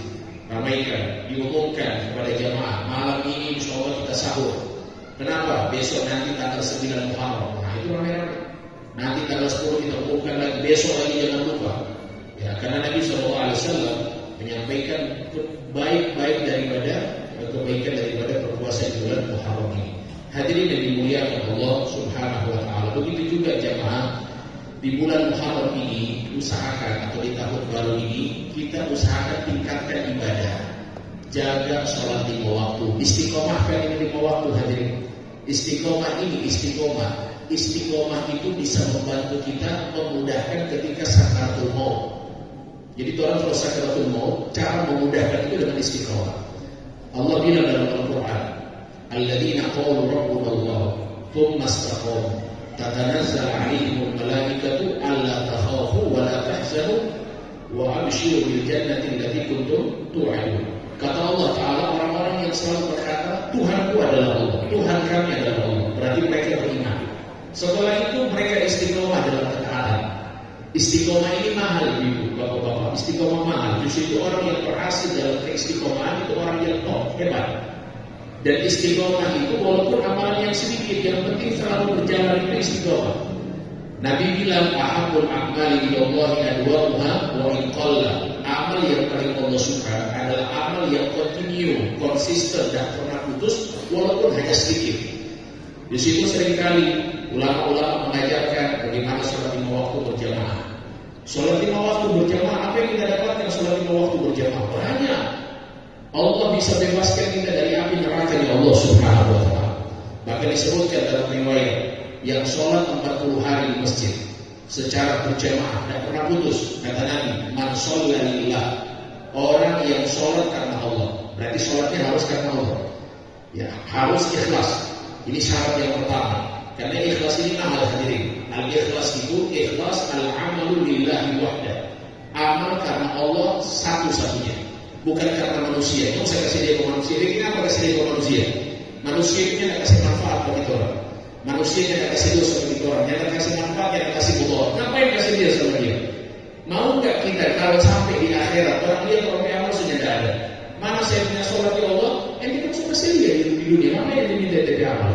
Ramaikan, diumumkan kepada jamaah. Malam ini insya Allah kita sahur. Kenapa? Besok nanti tanggal 9 Muharram. Nah itu rame-rame. Nanti tanggal 10 kita umumkan lagi. Besok lagi jangan lupa. Ya, karena Nabi SAW menyampaikan baik-baik daripada kebaikan daripada berpuasa di bulan Muharram ini. Hadirin yang dimuliakan Allah Subhanahu Wa Taala. Begitu juga jamaah di bulan Muharram ini usahakan, atau di tahun baru ini kita usahakan tingkatkan ibadah, jaga sholat 5 waktu, istiqomahkan ini 5 waktu hadirin. Istiqomah ini istiqomah itu bisa membantu kita memudahkan ketika sakaratul maut. Jadi orang kalau sakaratul maut, cara memudahkan itu dengan istiqomah. Allah bilang dalam Al-Quran, alladzina qalu rabbuna Allah tsumma istaqamu tatanazzalu 'alaihimul malaikatu alla takhafu wa la tahzanu wa abshiru bil jannati allati kuntum tu'adun. Kata Allah Ta'ala, orang-orang yang selalu berkata Tuhanku adalah Allah, Tuhan kami adalah Allah, berarti mereka beriman. Setelah itu mereka istiqomah dalam ketaatan. Istiqomah ini mahal ibu, bapak-bapak. Istiqomah mahal. Justru itu orang yang berhasil dalam keistiqomahan itu orang yang hebat. Dan istiqomah itu walaupun amalan yang sedikit, yang penting selalu berjalan itu istiqomah. Nabi bilang ahabul a'mali ilallahi adwamuha wa in qalla. Amal yang paling Allah suka adalah amal yang continue, konsisten dan pernah putus walaupun hanya sedikit. Di situ seringkali ulama-ulama mengajarkan bagaimana sholat 5 waktu berjamaah. Sholat 5 waktu berjamaah, apa yang kita dapatkan sholat 5 waktu berjamaah? Banyak. Allah bisa bebaskan kita dari api neraka ya Allah Subhanahu wa ta'ala. Bahkan disebutkan dalam riwayat yang sholat 40 hari di masjid secara berjamaah dan pernah putus, kata Nabi, man shalla lillah, orang yang sholat karena Allah. Berarti sholatnya harus karena Allah. Ya, harus ikhlas. Ini syarat yang pertama. Karena ikhlas ini mahal hadirin. Al-ikhlas itu ikhlas al-amalu lillahi wahda. Amal karena Allah satu-satunya, bukan karena manusia. Itu saya kasih dia ke manusia. Dia kenapa kasih dia ke manusia? Manusia itu tidak kasih manfaat bagi orang. Manusia tidak kasih dosa bagi orang. Yang kasih manfaat, yang kasih mudarat. Ngapain kasih dia sama dia? Mau nggak kita kalau sampai di akhirat orang lihat orang amal sudah tidak ada? Mana saya punya sholat ya Allah? Kita sudah selia di dunia. Mana yang diminta dari amal?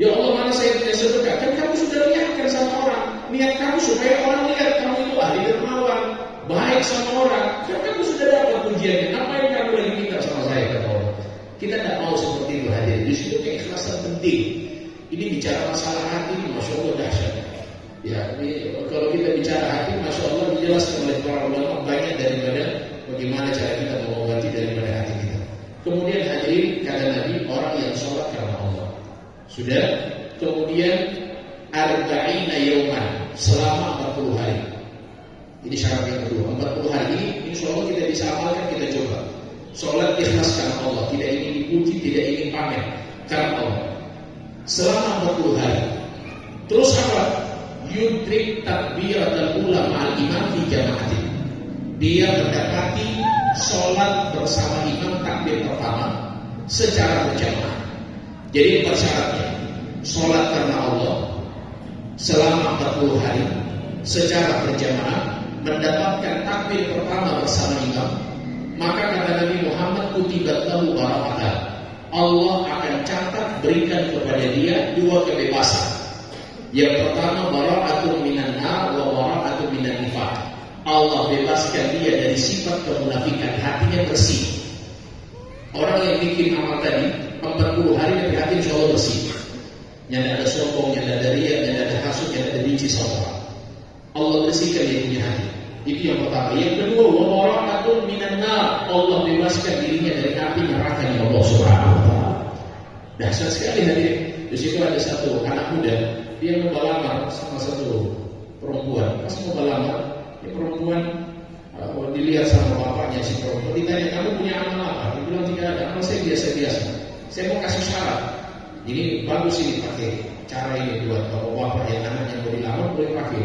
Ya Allah, mana saya punya sedekah? Kan kamu sudah lihatkan sama orang. Niat kamu supaya orang lihat kamu itu ahli dermawan, baik sama orang. Kan kamu sudah dapat pujiannya. Apa yang kamu lagi minta sama saya kata Allah? Kita tidak mau seperti itu hadir. Di situ keikhlasan penting. Ini bicara masalah hati, masya Allah dahsyat. Ya, ini kalau kita bicara hati, masya Allah dijelaskan oleh para ulama banyak daripada bagaimana cara kita mengobati daripada hati kita. Kemudian hadirin, kata Nabi, orang yang sholat karena Allah. Sudah. Kemudian arba'ina yauman, selama 40 hari. Ini syarat yang kedua. 40 hari ini insya Allah kita bisa amalkan, kita coba. Sholat ikhlas karena Allah, tidak ingin dipuji, tidak ingin pamer, karena Allah. Selama 40 hari. Terus apa? Yudrik takbiratul ula ma'al imam fi jama'atin. Dia mendapati sholat bersama imam takbir pertama secara berjamaah. Jadi 4 syaratnya. Sholat karena Allah selama 40 hari secara berjamaah, mendapatkan takbir pertama bersama imam. Maka kata Nabi Muhammad, kutibat lahu bara'atan, Allah akan catat berikan kepada dia 2 kebebasan. Yang pertama, bara'atun minan nar wa bara'atun minan nifaq. Allah bebaskan dia dari sifat kemunafikan, hatinya bersih. Orang yang bikin amal tadi 40 hari dari hati insya Allah bersih. Yang ada sombong, yang ada riya, yang ada hasud, yang ada benci sama orang. Allah bersihkan dia punya hati. Itu yang pertama. Yang kedua, wa bara'atun minan nar. Allah bebaskan dirinya dari api neraka ya Allah Subhanahu wa ta'ala. Dahsyat sekali hadirin. Di situ ada satu anak muda, dia mau melamar sama satu perempuan. Pas mau melamar, perempuan dilihat sama bapaknya si perempuan, ditanya, kamu punya amal apa? Dia bilang, tidak ada, amal saya biasa-biasa. Saya mau kasih syarat. Jadi bagus ini pakai cara ini buat bapak yang anaknya mau dilamar boleh pakai.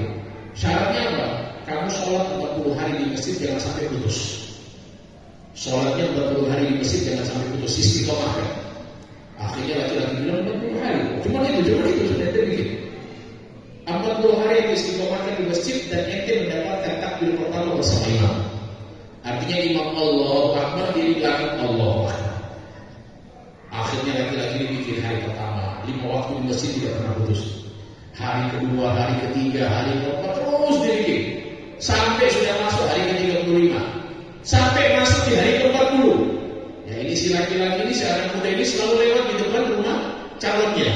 Syaratnya apa? Kamu sholat 40 hari di masjid jangan sampai putus. Sholatnya 40 hari di masjid jangan sampai putus. Istiqomah kan? Akhirnya laki-laki bilang 40 hari. Cuma itu sudah bikin. 40 hari itu istiqomahkan di masjid dan ente mendapatkan takbir pertama bersama imam. Artinya imam Allahu Akbar di belakang Allah. Akhirnya laki-laki ini bikin hari pertama 5 waktu di masjid tidak pernah putus. Hari kedua, hari ketiga, hari keempat terus dibikin sampai sudah masuk hari ke-35, sampai masuk di hari ke-40. Ya ini si laki-laki ini, si anak muda ini selalu lewat di depan rumah calonnya.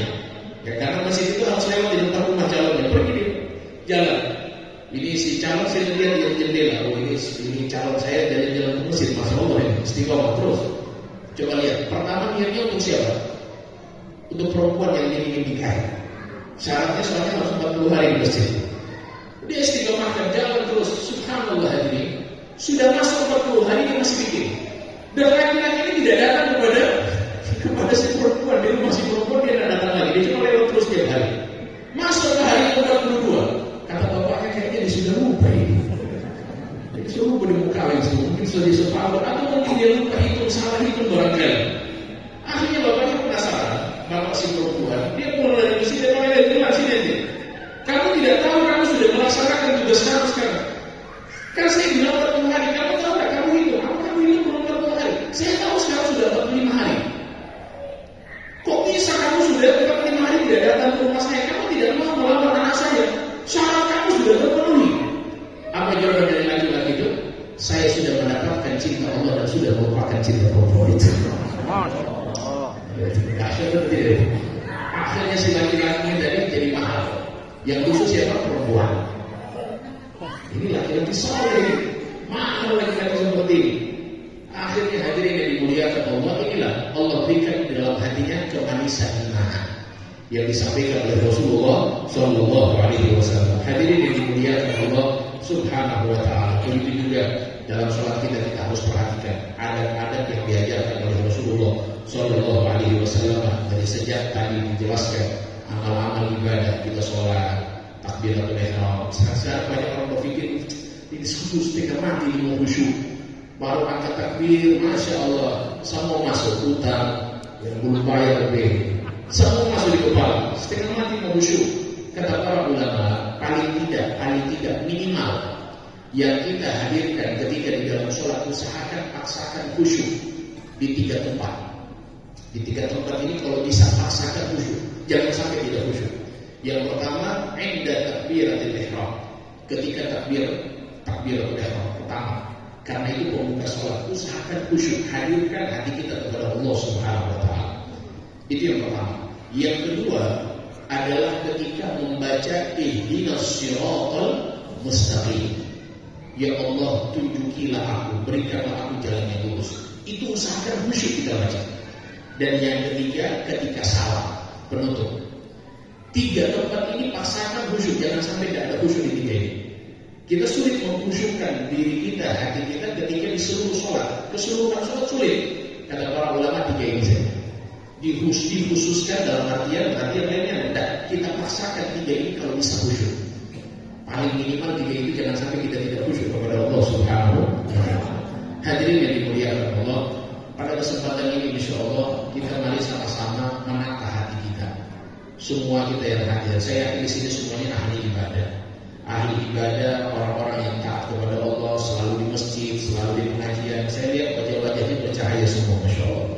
Ya karena masjid itu harus lewat di depan rumah calonnya. Pergi di jalan. Ini si calon saya lihat di jendela. Oh ini calon saya dari jalan ke masjid. Masya Allah ini istiqomah terus. Coba lihat. Pertama niatnya untuk siapa? Untuk perempuan yang ingin nikahi. Syaratnya soalnya harus 40 hari di masjid. Dia istiqomahkan jalan terus. Subhanallah hadirin. Sudah masuk 40 hari dia masih bikin. Dan laki-laki ini tidak datang kepada si perempuan. Dia masih perempuan, dia tidak datang lagi. Dia cuma lewat terus tiap hari. Masuk ke hari ke-42. Kata bapaknya kayaknya dia sudah lupa ini. Dia sudah lupa dia mau kawin semua. Mungkin sudah disepahkan atau mungkin dia lupa hitung, salah hitung barangkali. Akhirnya bapaknya penasaran. Bapak si perempuan, dia pulang dari masjid, dia bilang sini nanti. Kamu tidak tahu kamu sudah melaksanakan tugas kamu sekarang. Kan saya bilang 40 hari, kamu tahu tak kamu hitung? Apa kamu hitung belum 40 hari? Saya tahu sekarang sudah 45 hari. Kok bisa kamu sudah 45 hari tidak datang ke rumah saya? Kamu tidak mau melamar anak saya. Syarat kamu sudah terpenuhi. Apa jawaban dari laki-laki itu? Saya sudah mendapatkan cinta Allah dan sudah melupakan cinta perempuan itu. Akhirnya si laki-laki tadi jadi mahal. Yang khusus siapa? Perempuan. ini laki-laki soleh, mana laki-laki seperti ini? Akhirnya hadirin yang dimuliakan Allah, inilah Allah berikan di dalam hatinya kemanisan iman yang disampaikan oleh Rasulullah Shallallahu Alaihi Wasallam. Hadirin yang dimuliakan Allah Subhanahu Wa Taala. Begitu juga dalam sholat kita harus perhatikan adat-adat yang diajarkan oleh Rasulullah Shallallahu Alaihi Wasallam. Dari sejak tadi dijelaskan amal-amal ibadah kita sholat, takbiratul ihram. Sekarang banyak orang berpikir ini khusus setengah mati mau khusyuk. Baru angkat takbir, masya Allah, semua masuk utang, yang belum bayar lebih. Semua masuk di kepala, setengah mati mau khusyuk. Kata para ulama, paling tidak minimal yang kita hadirkan ketika di dalam sholat, usahakan paksakan khusyuk di 3 tempat. Di 3 tempat ini kalau bisa paksakan khusyuk, jangan sampai tidak khusyuk. Yang pertama, inda takbiratul ihram, ketika takbiratul ihram pertama. Karena itu pembuka sholat, usahakan khusyuk, hadirkan hati kita kepada Allah Subhanahu Wa Taala. Itu yang pertama. Yang kedua adalah ketika membaca ihdinas siratal mustaqim. Ya Allah, tunjukilah aku, berikanlah aku jalan yang lurus. Itu usahakan khusyuk kita baca. Dan yang ketiga ketika salam penutup. 3 tempat ini paksakan khusyuk, jangan sampai tidak ada khusyuk di 3 ini. Kita sulit mengkhusyukkan diri kita, hati kita ketika di seluruh sholat. Keseluruhan sholat sulit. Kata para ulama 3 ini saja. Dikhususkan dalam artian lainnya tidak. Kita paksakan 3 ini kalau bisa khusyuk. Paling minimal 3 itu jangan sampai kita tidak khusyuk kepada Allah Subhanahu wa Ta'ala. Hadirin yang dimuliakan Allah, pada kesempatan ini insya Allah kita mari sama-sama menata hati kita. Semua kita yang hadir, saya yakin di sini semuanya ahli ibadah. Ahli ibadah, orang-orang yang taat kepada Allah, selalu di masjid, selalu di pengajian. Saya lihat wajah-wajahnya bercahaya semua, masya Allah.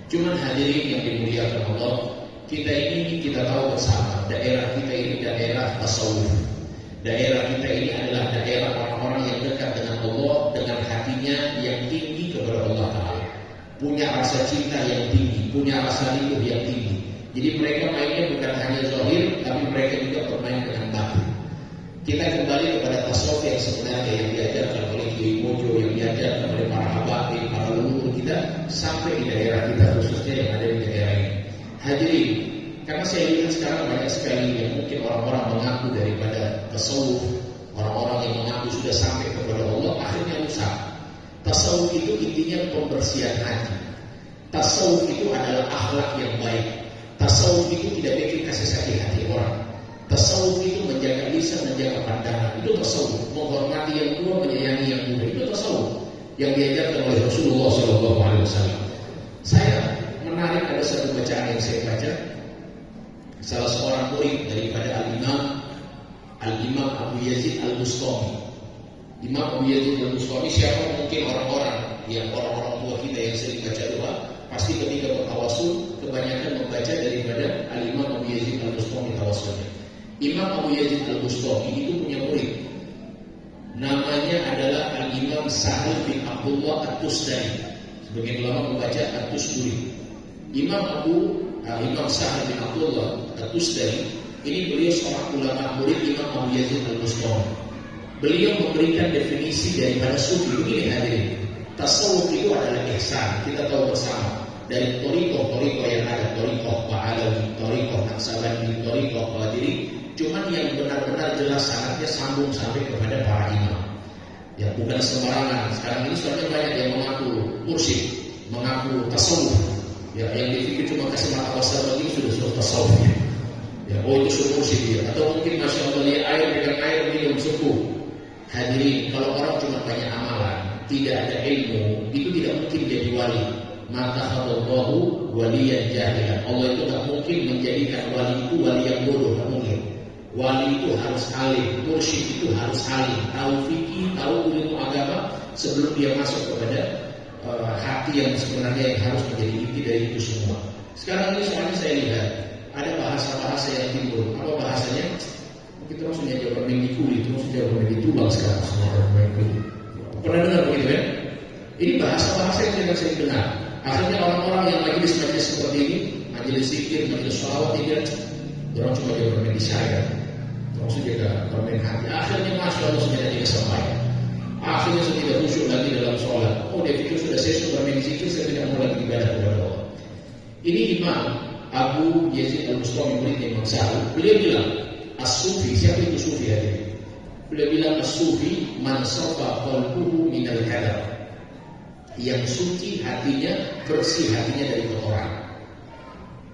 Cuman hadirin yang dimuliakan Allah, kita tahu bersama, daerah kita ini daerah tasawuf. Daerah kita ini adalah daerah orang-orang yang dekat dengan Allah, dengan hatinya yang tinggi kepada Allah Ta'ala. Punya rasa cinta yang tinggi, punya rasa rindu yang tinggi. Jadi mereka mainnya bukan hanya zahir, tapi mereka juga bermain dengan batin. Kita kembali kepada tasawuf yang sebenarnya yang diajarkan oleh Kiai Mojo, yang diajarkan oleh para habaib, para leluhur kita sampai di daerah kita, khususnya yang ada di daerah ini. Hadirin, karena saya lihat sekarang banyak sekali yang mungkin orang-orang mengaku daripada tasawuf, orang-orang yang mengaku sudah sampai kepada Allah, akhirnya rusak. Tasawuf itu intinya pembersihan hati. Tasawuf itu adalah akhlak yang baik. Tasawuf itu tidak bikin kasih sakit hati orang. Tasawuf itu menjaga lisan, menjaga pandangan. Itu tasawuf. Menghormati yang tua, menyayangi yang muda. Itu tasawuf yang diajarkan oleh Rasulullah SAW. Saya menarik, ada satu bacaan yang saya baca. Salah seorang murid daripada Al-Imam Abu Yazid Al-Bustami. Imam Abu Yazid Al-Bustami, siapa mungkin orang-orang tua kita yang sering baca doa, pasti ketika bertawasul kebanyakan membaca daripada Al-Imam Abu Yazid Al-Bustami tawasulnya. Imam Abu Yazid Al-Bustami itu punya murid, namanya adalah Al-Imam Sahal bin Abdullah At-Tustari. Sebagian ulama membaca At-Tusturi. Imam Sahal bin Abdullah At-Tustari ini beliau seorang ulama murid Imam Abu Yazid Al-Bustami. Beliau memberikan definisi daripada sufi. Begini hadirin, tasawuf itu adalah ihsan. Kita tahu bersama dari thariqah yang ada, thariqah Ba'alawi, thariqah Naqsabandi, thariqah Qadiri. Cuman yang benar-benar jelas sangatnya sambung sampai kepada para imam. Ya bukan sembarangan. Sekarang ini soalnya banyak yang mengaku mursyid, mengaku tasawuf. Ya yang dipikir cuma kasih mata wasal lagi sudah tasawuf. Ya itu sudah mursyid dia. Atau mungkin masya Allah lihat air, pegang air minum sepuh. Hadirin, kalau orang cuma banyak amalan, tidak ada ilmu, itu tidak mungkin jadi wali. Maka Allahu waliyan jahilan. Allah itu tak mungkin menjadikan wali itu wali yang bodoh, tak mungkin. Wali itu harus alim, mursyid itu harus alim, tahu fikih, tahu ilmu agama sebelum dia masuk kepada hati yang sebenarnya yang harus menjadi inti dari itu semua. Sekarang ini soalnya saya lihat ada bahasa-bahasa yang timbul. Apa bahasanya? Kita maksudnya jawaban mengikuli, itu maksudnya jawaban mengitubang sekarang. Pernah dengar begitu kan? Ini bahasa-bahasa yang tidak saya dengar. Akhirnya orang-orang yang majelis-majelis seperti ini, majelis zikir, majelis sholawat, tidak orang cuma jawaban medisaya. terus jaga permain hati. Akhirnya masya Allah sudah jadi kesampaian. Akhirnya sudah tidak khusyuk lagi dalam sholat. Oh dia pikir sudah saya sudah bermain zikir, saya tidak mau lagi ibadah kepada Allah. Ini Imam Abu Yazid Al-Bustami murid Imam Sa'ud. Beliau bilang as-sufi, siapa itu sufi hadirin? Beliau bilang as-sufi man safa qalbuhu minal kadar. Yang suci hatinya, bersih hatinya dari kotoran.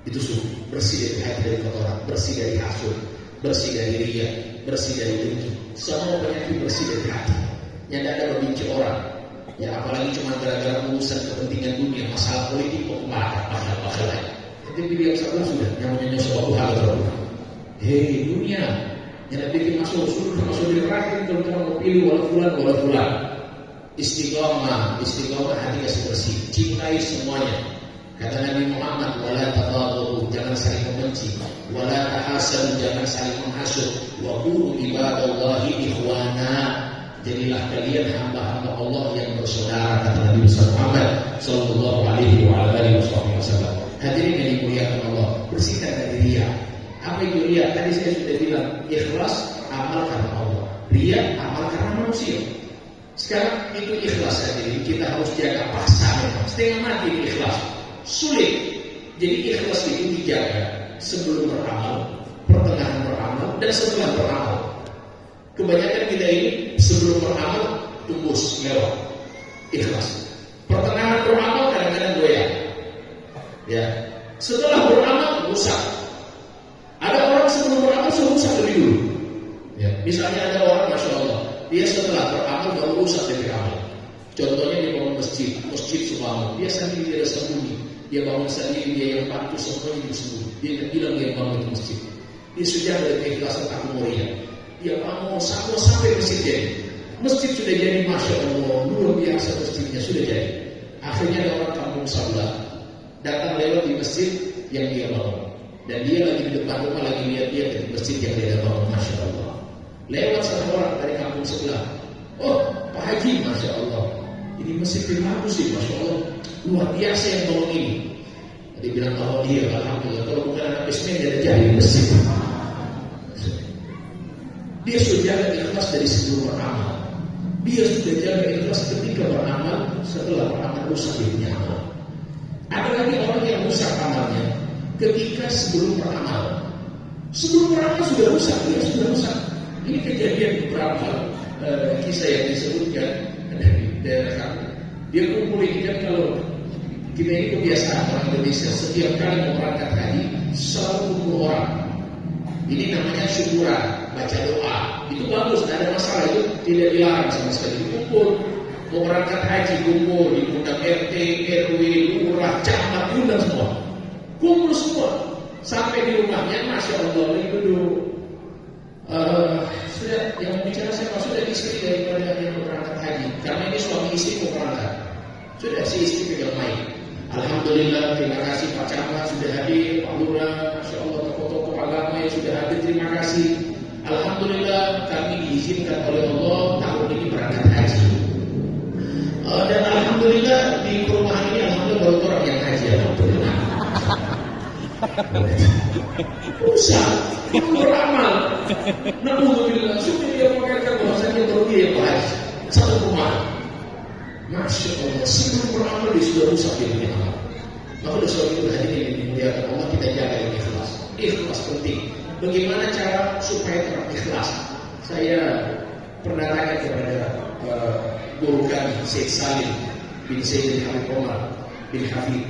Itu sufi, bersih dari hati dari kotoran, bersih dari hasud, bersih dari riya, bersih dari dengki. Semua penyakit bersih dari hati. Yang tidak ada membenci orang. Ya apalagi cuma gara-gara urusan kepentingan dunia, masalah politik kok bakal lain. Tapi dia salah sudah, yang namanya suatu hal terlalu. Hei dunia, yang bikin masuk surga, masuk di neraka, kalau kita mau pilih wala fulan. Istiqomah hati kasih bersih, cintai semuanya. Kata Nabi Muhammad, wala tafadhalu, jangan saling membenci, wala tahasadu, jangan saling menghasut, wa qulu ibadallahi ikhwana. Jadilah kalian hamba-hamba Allah yang bersaudara, kata Nabi Muhammad sallallahu alaihi wasallam. Hadirin yang dimuliakan Allah, bersihkan dari riya. Apa itu riya? Tadi saya sudah bilang, ikhlas amal karena Allah, riya amal karena manusia. Sekarang itu ikhlas hadirin, kita harus jaga pasar. Setengah mati ikhlas, sulit. Jadi ikhlas itu dijaga sebelum beramal, pertengahan beramal, dan setelah beramal. Kebanyakan kita ini sebelum beramal tembus lewat ikhlas. Pertengahan beramal kadang-kadang goyah. Ya, setelah beramal rusak. Ada orang sebelum beramal sudah rusak lebih dulu. Ya, misalnya ada orang masya Allah, dia setelah beramal baru rusak dari amal. Contohnya dia bangun masjid subhanallah, dia sendiri dia ada sembunyi, dia bangun sendiri, dia yang bantu semuanya dia sembunyi. Dia tidak bilang dia bangun di masjid. Dia sudah ada keikhlasan aku mulia. Dia bangun sampai masjid jadi. Masjid sudah jadi masya Allah, luar biasa masjidnya sudah jadi. Akhirnya ada orang kampung sebelah datang lewat di masjid yang dia bangun, dan dia lagi di depan rumah lagi lihat dia di masjid yang dia bangun, masya Allah. Lewat satu orang dari kampung sebelah, oh Pak Haji, masya Allah, ini masjid yang bagus sih, masya Allah, luar biasa yang bangun ini. Dia bilang kalau dia, alhamdulillah, kalau bukan anak bismillah dia jadi masjid. Dia sudah jaga ikhlas dari sebelum beramal. Dia sudah jaga ikhlas ketika beramal, setelah beramal rusak dia punya amal. Ada lagi orang yang rusak amalnya ketika sebelum beramal. Sebelum beramal sudah rusak, dia sudah rusak. Ini kejadian beberapa kisah yang disebutkan dari daerah kami. Dia kumpulin kan, kalau kita ini kebiasaan orang Indonesia setiap kali mau berangkat haji selalu kumpul orang. Ini namanya syukuran, baca doa. Itu bagus, tidak ada masalah, itu tidak dilarang sama sekali. Kumpul, mau berangkat haji kumpul, diundang RT, RW, lurah, camat, diundang semua. Kumpul semua, sampai di rumahnya, masya Allah, ini duduk. Sudah, yang bicara siapa? Sudah istri daripada yang berangkat haji. Karena ini suami istri mau berangkat. Sudah si istri pegang mic. Alhamdulillah, terima kasih Pak Camat sudah hadir, Pak Lurah, masya Allah, tokoh-tokoh agama yang sudah hadir, terima kasih. Alhamdulillah, kami diizinkan oleh Allah tahun ini berangkat haji. Dan alhamdulillah di rumah ini alhamdulillah baru orang yang haji, alhamdulillah. Usah, itu beramal. Alhamdulillah, sudah dia mengatakan bahwasanya baru dia yang haji satu rumah. Masya Allah, sebelum beramal dia sudah rusak dia punya amal. Maka oleh sebab itu hadirin yang dimuliakan Allah, kita jaga yang ikhlas. Ikhlas penting. Bagaimana cara supaya terikhlas? Saya pernah tanya kepada guru kami, Syekh Salim bin Sayyid Habib Omar bin Habib.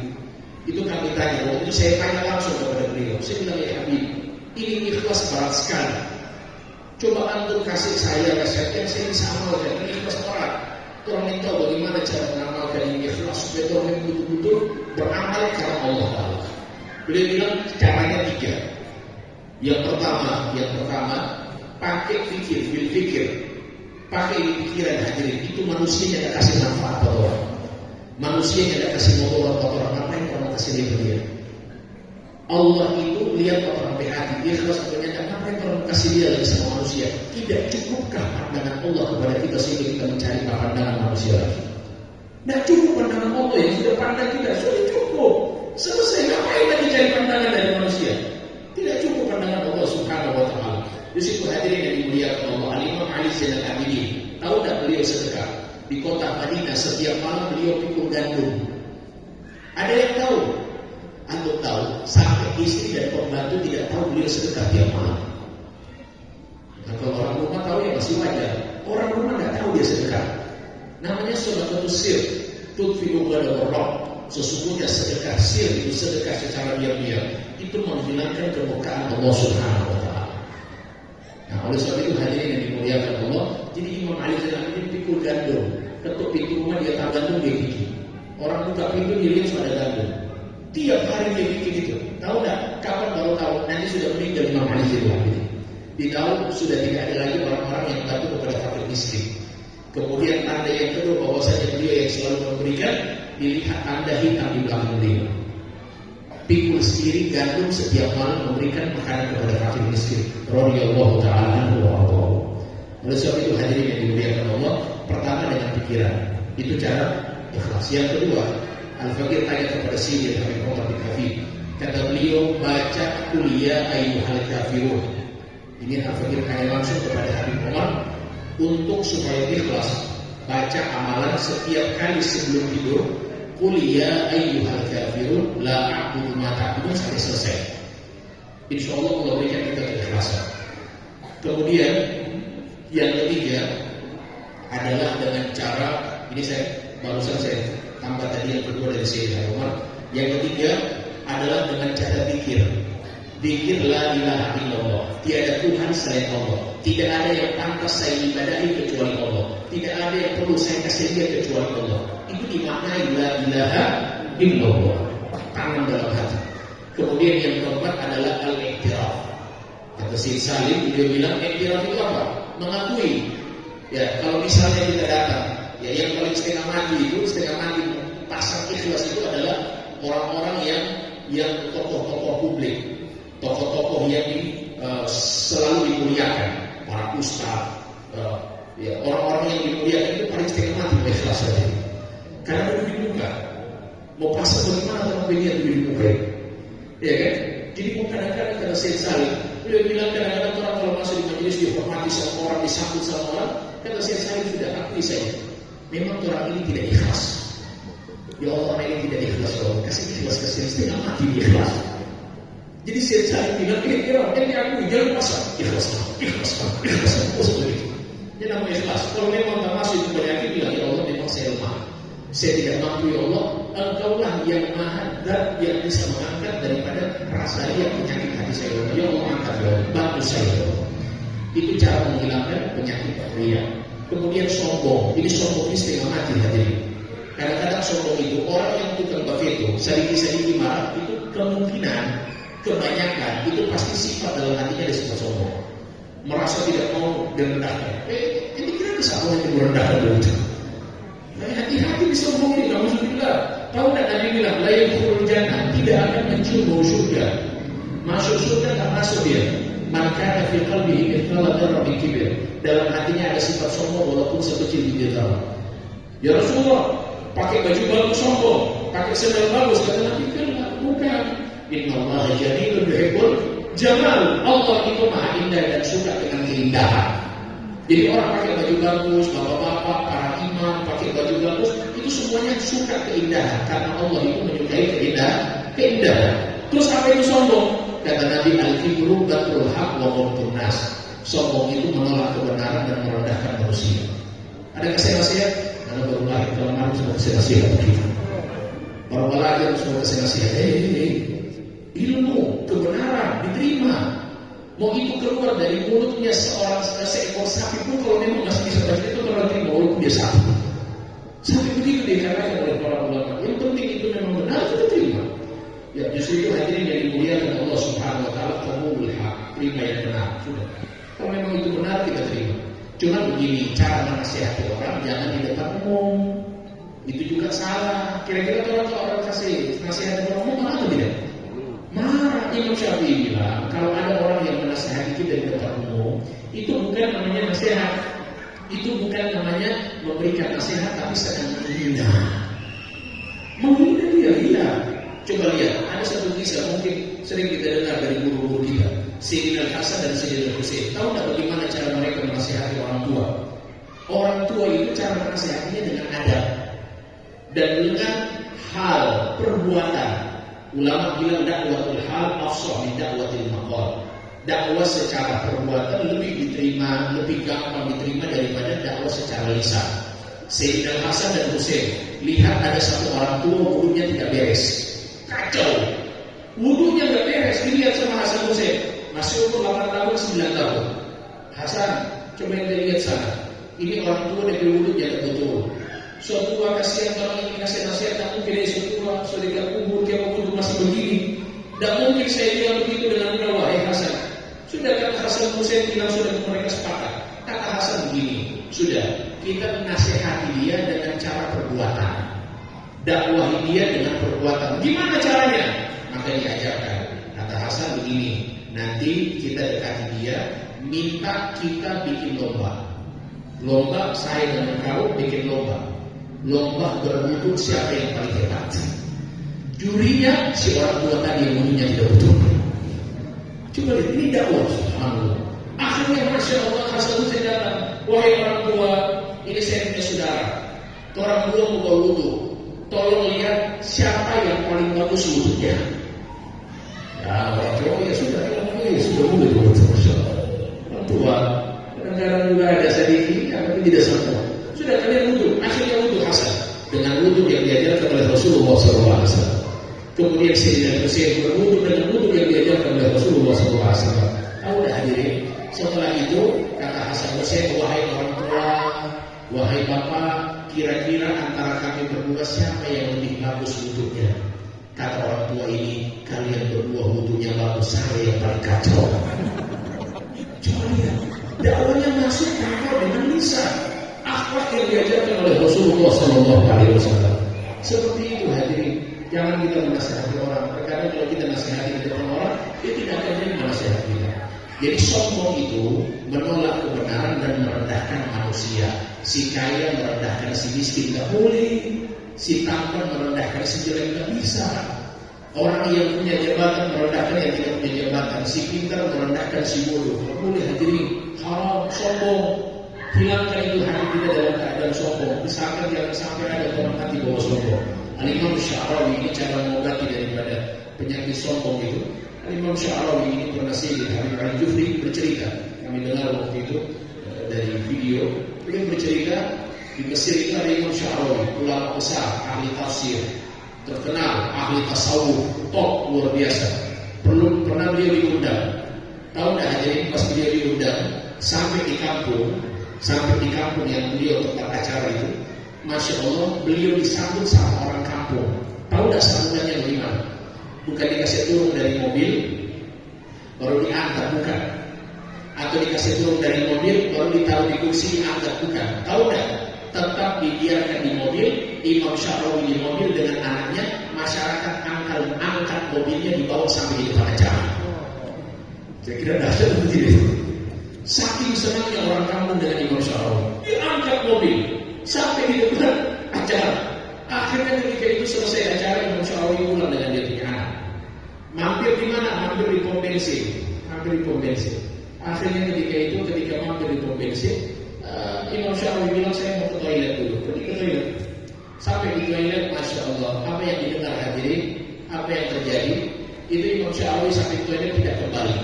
Itu kami tanya, waktu itu saya tanya langsung kepada beliau. Saya bilang, ya Habib, ini ikhlas berat sekali. Coba antum kasih saya resep yang saya bisa amalkan. Ini ikhlas berat. Orang yang tahu bagaimana cara mengamalkan ini ikhlas supaya orang yang betul-betul beramal karena Allah Taala. Beliau bilang caranya 3. Yang pertama pakai fikir, pakai pikiran hadirin. Itu manusianya tidak kasih manfaat buat orang. Manusianya tidak kasih motor buat orang. Apa yang orang kasih dia? Allah itu lihat orang berhati, ikhlas ternyata apa yang orang kasih dia lagi sama manusia. Tidak cukupkah pandangan Allah kepada kita sehingga kita mencari pandangan manusia lagi? Tidak cukup pandangan Allah yang sudah pandang kita, sudah cukup. Selesai, ngapain lagi cari pandangan dari manusia? Tidak cukup pandangan Allah Subhanahu wa Ta'ala. Di situ hadirin yang dimuliakan Allah, Al-Imam Ali Zainal Abidin. Tahu tak beliau sedekah? Di kota Madinah setiap malam beliau pikul gandum. Ada yang tahu? Antum tahu? Sampai istri dan pembantu tidak tahu beliau sedekah tiap malam. Nah, kalau orang rumah tahu ya masih wajar. Orang rumah tidak tahu dia sedekah. Namanya sedekatus sir. Tudfi'u ghadab. Sesungguhnya sedekah sir itu sedekah secara diam-diam itu menghilangkan kemurkaan Allah Subhanahu wa taala. Nah, oleh sebab itu hadirin yang dimuliakan Allah, jadi Imam Ali Zainal Abidin pikul gandum. Ketuk pintu rumah dia tahu gandum dia bikin. Orang buka pintu dia lihat ada gandum. Tiap hari dia bikin itu. Tahu enggak? Kapan baru tahu? Nanti sudah meninggal Imam Ali Zainal Abidin. Di tahun sudah tidak ada lagi orang-orang yang bantu kepada fakir miskin. Kemudian tanda yang kedua bahwasanya beliau yang selalu memberikan, dilihat tanda hitam di belakang beliau. Pikul sendiri gandum setiap malam memberikan makanan kepada fakir miskin. Radhiyallahu ta'ala anhu wa ardhahu. Oleh sebab itu hadirin yang dimuliakan Allah, pertama dengan pikiran. Itu cara ikhlas. Yang kedua, Al-Fakir tanya kepada Sayyid Habib Umar bin Hafid. Kata beliau, baca kuliah ayyuhal kafirun. Ini Al-Fakir tanya langsung kepada Habib Umar untuk supaya ikhlas. Baca amalan setiap kali sebelum tidur. Kuliah ayyuhal kafirun la a'budu ma ta'budun sampai selesai. Insyaallah Allah berikan kita keikhlasan. Kemudian yang ketiga adalah dengan cara ini barusan saya tambah tadi yang kedua dari Sayyidina Umar. Yang ketiga adalah dengan cara zikir. Zikir la ilaha illallah. Tiada Tuhan selain Allah. Tidak ada yang pantas saya ibadahi kecuali Allah. Tidak ada yang perlu saya kasih dia kecuali Allah. Itu dimaknai la ilaha illallah. Tangan dalam hati. Kemudian yang keempat adalah al-i'tiraf. Kata Syekh Salim, beliau bilang i'tiraf itu apa? Mengakui. Ya, kalau misalnya kita datang, ya yang paling setengah mati pasang ikhlas itu adalah orang-orang yang tokoh-tokoh publik, tokoh-tokoh yang selalu dimuliakan, para ustaz, ya orang-orang yang dimuliakan itu paling setengah mati ikhlas saja. Karena duduk di muka, mau pasang bagaimana orang beliau duduk di muka itu, ya kan? Jadi kadang-kadang kata Syekh Salim, beliau bilang kadang-kadang orang kalau masuk di majelis dihormati sama orang, disambut sama orang, kata Syekh Salim sudah akui saja, memang orang ini tidak ikhlas. Ya Allah, orang ini tidak ikhlas, Allah kasih ikhlas, kasih setengah mati dia ikhlas. Jadi Syekh Salim bilang, kira-kira yang diakui jangan pasang ikhlas, usah begitu. Ini namanya ikhlas. Kalau memang tak masuk itu banyak bilang, ya Allah memang saya lemah, saya tidak mampu ya Allah. Engkaulah yang maha dan yang bisa mengangkat daripada rasa riak penyakit hati saya. Ya Allah angkat ya Allah, bantu saya ya Allah. Itu cara menghilangkan penyakit riak. Kemudian sombong. Ini sombong ini setengah mati hadirin. Kadang-kadang sombong itu orang yang tukang begitu, sedikit-sedikit marah itu kemungkinan kebanyakan itu pasti sifat dalam hatinya ada sifat sombong. Merasa tidak mau direndahkan. Ini kira bisa orang yang merendahkan begitu. Hati-hati disombongin, alhamdulillah. Tahu tak Nabi bilang, la yadkhulul jannah, tidak akan mencium bau surga. Masuk surga tak masuk dia. Man kana fi qalbihi mithqala dzarratin kibr. Dalam hatinya ada sifat sombong walaupun sekecil biji zarah. Ya Rasulullah, pakai baju bagus sombong, pakai sandal bagus, kata Nabi kan bukan. Innallaha jamilun yuhibbul jamal. Allah itu maha indah dan suka dengan keindahan. Jadi orang pakai baju bagus, bapak-bapak, para imam pakai baju bagus, itu semuanya suka keindahan karena Allah itu menyukai keindahan. Terus apa itu sombong? Kata Nabi, al-kibru batrul haq wa ghamtun nas. Sombong itu menolak kebenaran dan merendahkan manusia. Ada kasih nasihat? Karena baru lahir dalam harus semua kasih nasihat begitu. Baru lahir semua kasih nasihat. Ilmu, kebenaran diterima. Mau itu keluar dari mulutnya seekor sapi pun kalau memang masih bisa baca itu kalau terima walaupun dia sapi. Sampai begitu dikatakan oleh para ulama. Yang penting itu memang benar kita terima. Ya justru itu hadirin yang dimuliakan Allah Subhanahu wa taala, qabulul haq, terima yang benar. Sudah. Kalau memang itu benar kita terima. Cuma begini, cara menasihati orang jangan di depan umum. Itu juga salah. Kira-kira orang kasih nasihat orang umum marah atau tidak? Marah. Imam Syafi'i bilang kalau ada orang yang menasihati kita di depan umum, itu bukan namanya nasihat. Itu bukan namanya memberikan nasihat, tapi sedang menghina. Menghina dia, iya. Coba lihat, ada satu kisah mungkin sering kita dengar dari guru-guru kita. Sayyidina Hasan dan Sayyidina Husain. Tahu nggak bagaimana cara mereka menasihati orang tua? Orang tua itu cara menasihatinya dengan adab dan dengan hal, perbuatan. Ulama bilang dakwatul hal afsah min dakwatil maqal. Dakwah secara perbuatan lebih diterima, lebih gampang diterima daripada dakwah secara lisan. Sayyidina Hasan dan Husain, lihat ada satu orang tua wudunya tidak beres, kacau, wudunya nggak beres. Dilihat sama Hasan Husain, masih umur 8 tahun 9 tahun. Hasan, coba yang dilihat sana. Ini orang tua dari wudu jaga betul. Suatu tua kasihan kalau ingin kasih nasihat, tak mungkin dia suatu tua sudah dekat kubur dia wudu masih begini. Tak mungkin saya bilang begitu dengan mudah, wahai Hasan. Sudah kata Hasan Husain bilang sudah mereka sepakat. Kata Hasan begini, sudah kita menasihati dia dengan cara perbuatan, dakwahi dia dengan perbuatan. Gimana caranya? Maka diajarkan. Kata Hasan begini, nanti kita dekati dia, minta kita bikin lomba. Lomba saya dan kau bikin lomba. Lomba berwudu siapa yang paling hebat. Jurinya si orang tua tadi yang wudunya tidak betul. Coba lihat, ini dakwah, subhanallah. Akhirnya Masya Allah Hasan Husain datang, wahai orang tua, ini saya punya saudara. Orang tua buka wudu, tolong lihat siapa yang paling bagus wudunya. Ya orang tua ya sudah wudu, Masya Allah. Orang tua kadang-kadang juga ada sedikit, tapi tidak semua. Sudah kalian wudu, akhirnya wudu Hasan dengan wudu yang diajarkan oleh Rasulullah SAW. Kemudian Sayyidina Husain berwudu dengan wudu yang diajarkan oleh Rasulullah SAW. Tahu dah hadirin, setelah itu kata Hasan Husain, wahai orang tua, wahai bapak, kira-kira antara kami berdua siapa yang lebih bagus wudunya? Kata orang tua ini, kalian berdua wudunya bagus, saya yang paling kacau. Coba lihat, dakwahnya masuk tanpa dengan lisan, akhlak yang diajarkan oleh Rasulullah SAW. Seperti itu hadirin. Jangan kita menasihati orang. Karena kalau kita nasihati orang, dia tidak akan jadi menasihati kita. Jadi sombong itu menolak kebenaran dan merendahkan manusia. Si kaya merendahkan si miskin tidak boleh. Si tampan merendahkan si jelek tidak bisa. Orang yang punya jabatan merendahkan yang tidak punya jabatan. Si pintar merendahkan si bodoh. Tidak boleh hadirin. Haram, sombong. Hilangkan itu hati kita dalam keadaan sombong. Misalkan jangan sampai ada orang hati bawa sombong. Al-Imam Sya'rawi ini cara mengobati daripada penyakit sombong itu. Al-Imam Sya'rawi ini pernah Sayyid Habib Al-Jufri bercerita. Kami dengar waktu itu dari video. Beliau bercerita di Mesir itu ada Imam Sya'rawi, ulama besar, ahli tafsir, terkenal, ahli tasawuf, top luar biasa. Pernah beliau diundang. Tahu dah hadirin pas beliau diundang sampai di kampung yang beliau tempat acara itu. Masya Allah, beliau disambut sama orang kampung. Tahu tak sambutannya bagaimana? Bukan dikasih turun dari mobil, baru diangkat, bukan. Atau dikasih turun dari mobil, baru ditaruh di kursi, diangkat, bukan. Tahu tak? Tetap dibiarkan di mobil, Imam Sya'rawi di mobil dengan anaknya, masyarakat angkat mobilnya dibawa sampai di depan acara. Saya kira dahsyat begitu. Saking senangnya orang kampung dengan Imam Sya'rawi, diangkat mobil sampai di depan acara. Akhirnya ketika itu selesai acara, Imam Sya'rawi pulang dengan dia punya anak. Mampir di mana? Mampir di pom bensin. Akhirnya ketika mampir di pom bensin, Imam Sya'rawi bilang saya mau ke toilet dulu. Pergi ke toilet. Sampai di toilet, Masya Allah, apa yang didengar hadirin, apa yang terjadi? Itu Imam Sya'rawi sampai di toilet tidak kembali.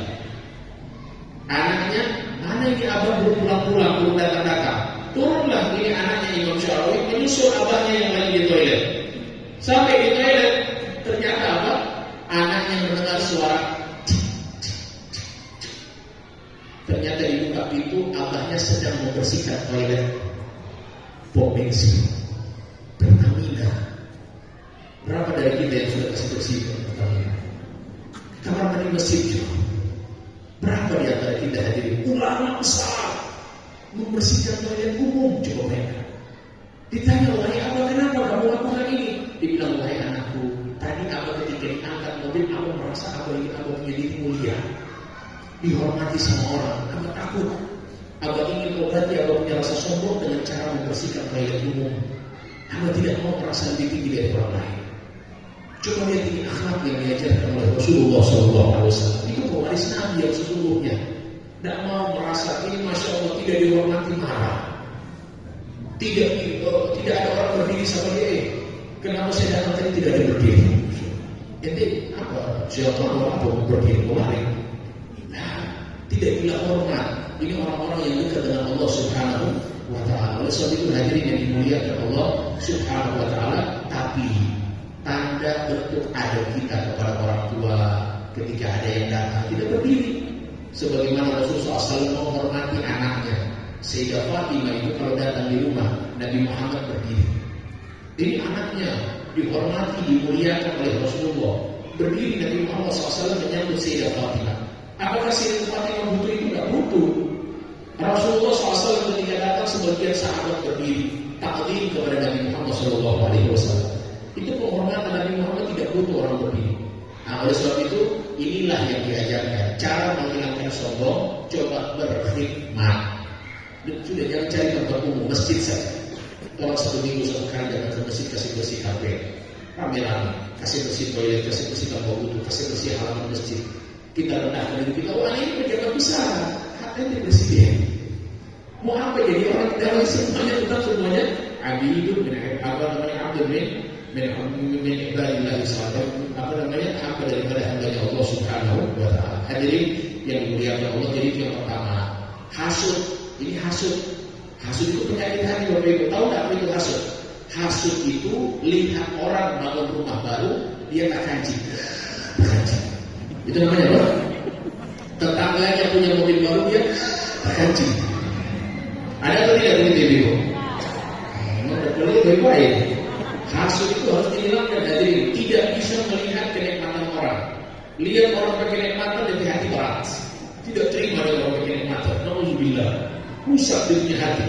Anaknya, mana ini abah belum pulang-pulang, belum datang-datang. Turunlah ini anaknya Imam Sya'rawi menyusul abahnya yang lagi di toilet. Sampai di toilet ternyata apa? Anaknya mendengar suara. Ternyata dibuka pintu, abahnya sedang membersihkan toilet pom bensin. Pertamina. Berapa dari kita yang sudah kasih bersihkan Pertamina? Kamar mandi masjid juga. Berapa di antara kita hadirin ulama besar membersihkan toilet umum? Coba mereka ditanya, wahai abah, kenapa kamu lakukan ini? Dibilang, wahai anakku, tadi abah ketika diangkat mobil, abah merasa abah ini abah punya diri mulia, dihormati sama orang. Abah takut, abah ingin obati abah punya rasa sombong dengan cara membersihkan toilet umum. Abah tidak mau merasa lebih tinggi dari orang lain. Coba lihat ini akhlak yang diajarkan oleh Rasulullah SAW. Itu pewaris Nabi yang sesungguhnya. Tidak mau merasa ini Masya Allah tidak dihormati, marah. Tidak ada orang berdiri sama dia. Kenapa saya datang tadi tidak ada berdiri? Jadi apa? Siapa orang apa berdiri kemarin? Nah, tidak bilang hormat. Ini orang-orang yang dekat dengan Allah Subhanahu wa Ta'ala. Oleh sebab itu hadirin yang dimuliakan Allah Subhanahu wa Ta'ala. Tapi tanda bentuk adab kita kepada orang tua ketika ada yang datang tidak berdiri. Sebagaimana Rasulullah SAW menghormati anaknya Sayyidah Fatimah itu kalau datang di rumah Nabi Muhammad berdiri. Ini anaknya dihormati, dimuliakan oleh Rasulullah. Berdiri Nabi Muhammad SAW menyambut Sayyidah Fatimah. Apakah Sayyidah Fatimah butuh itu? Tidak butuh. Rasulullah SAW ketika datang sebagian sahabat berdiri taklim kepada Nabi Muhammad SAW. Itu penghormatan. Nabi Muhammad tidak butuh orang berdiri. Nah, oleh sebab itu inilah yang diajarkan. Cara menghilangkan sombong, coba berkhidmat. Sudah jangan cari tempat umum, masjid saja. Orang satu minggu sekali datang ke masjid kasih bersih HP, rame-rame, kasih bersih toilet, kasih bersih tempat wudhu, kasih bersih halaman masjid. Kita rendahkan diri kita, wah ini pejabat besar, hati presiden. Mau apa jadi orang dalam semuanya tetap semuanya abidun apa namanya abdul min ibadillah salih, apa namanya apa daripada hambanya Allah Subhanahu wa Ta'ala. Hadirin yang dimuliakan Allah, jadi yang pertama hasud. Ini hasud. Hasud itu penyakit hati Bapak Ibu. Tahu nggak apa itu hasud? Hasud itu lihat orang bangun rumah baru dia tak kancing. Itu namanya apa? Tetangganya punya mobil baru dia tak kancing. Ada atau tidak begitu Ibu? Kalau itu baik. Hasud itu harus dihilangkan dari tidak bisa melihat kenikmatan orang. Lihat orang pakai kenikmatan dan hati berat. Tidak terima dengan orang pakai kenikmatan. Nauzubillah. Pusat dia punya hati.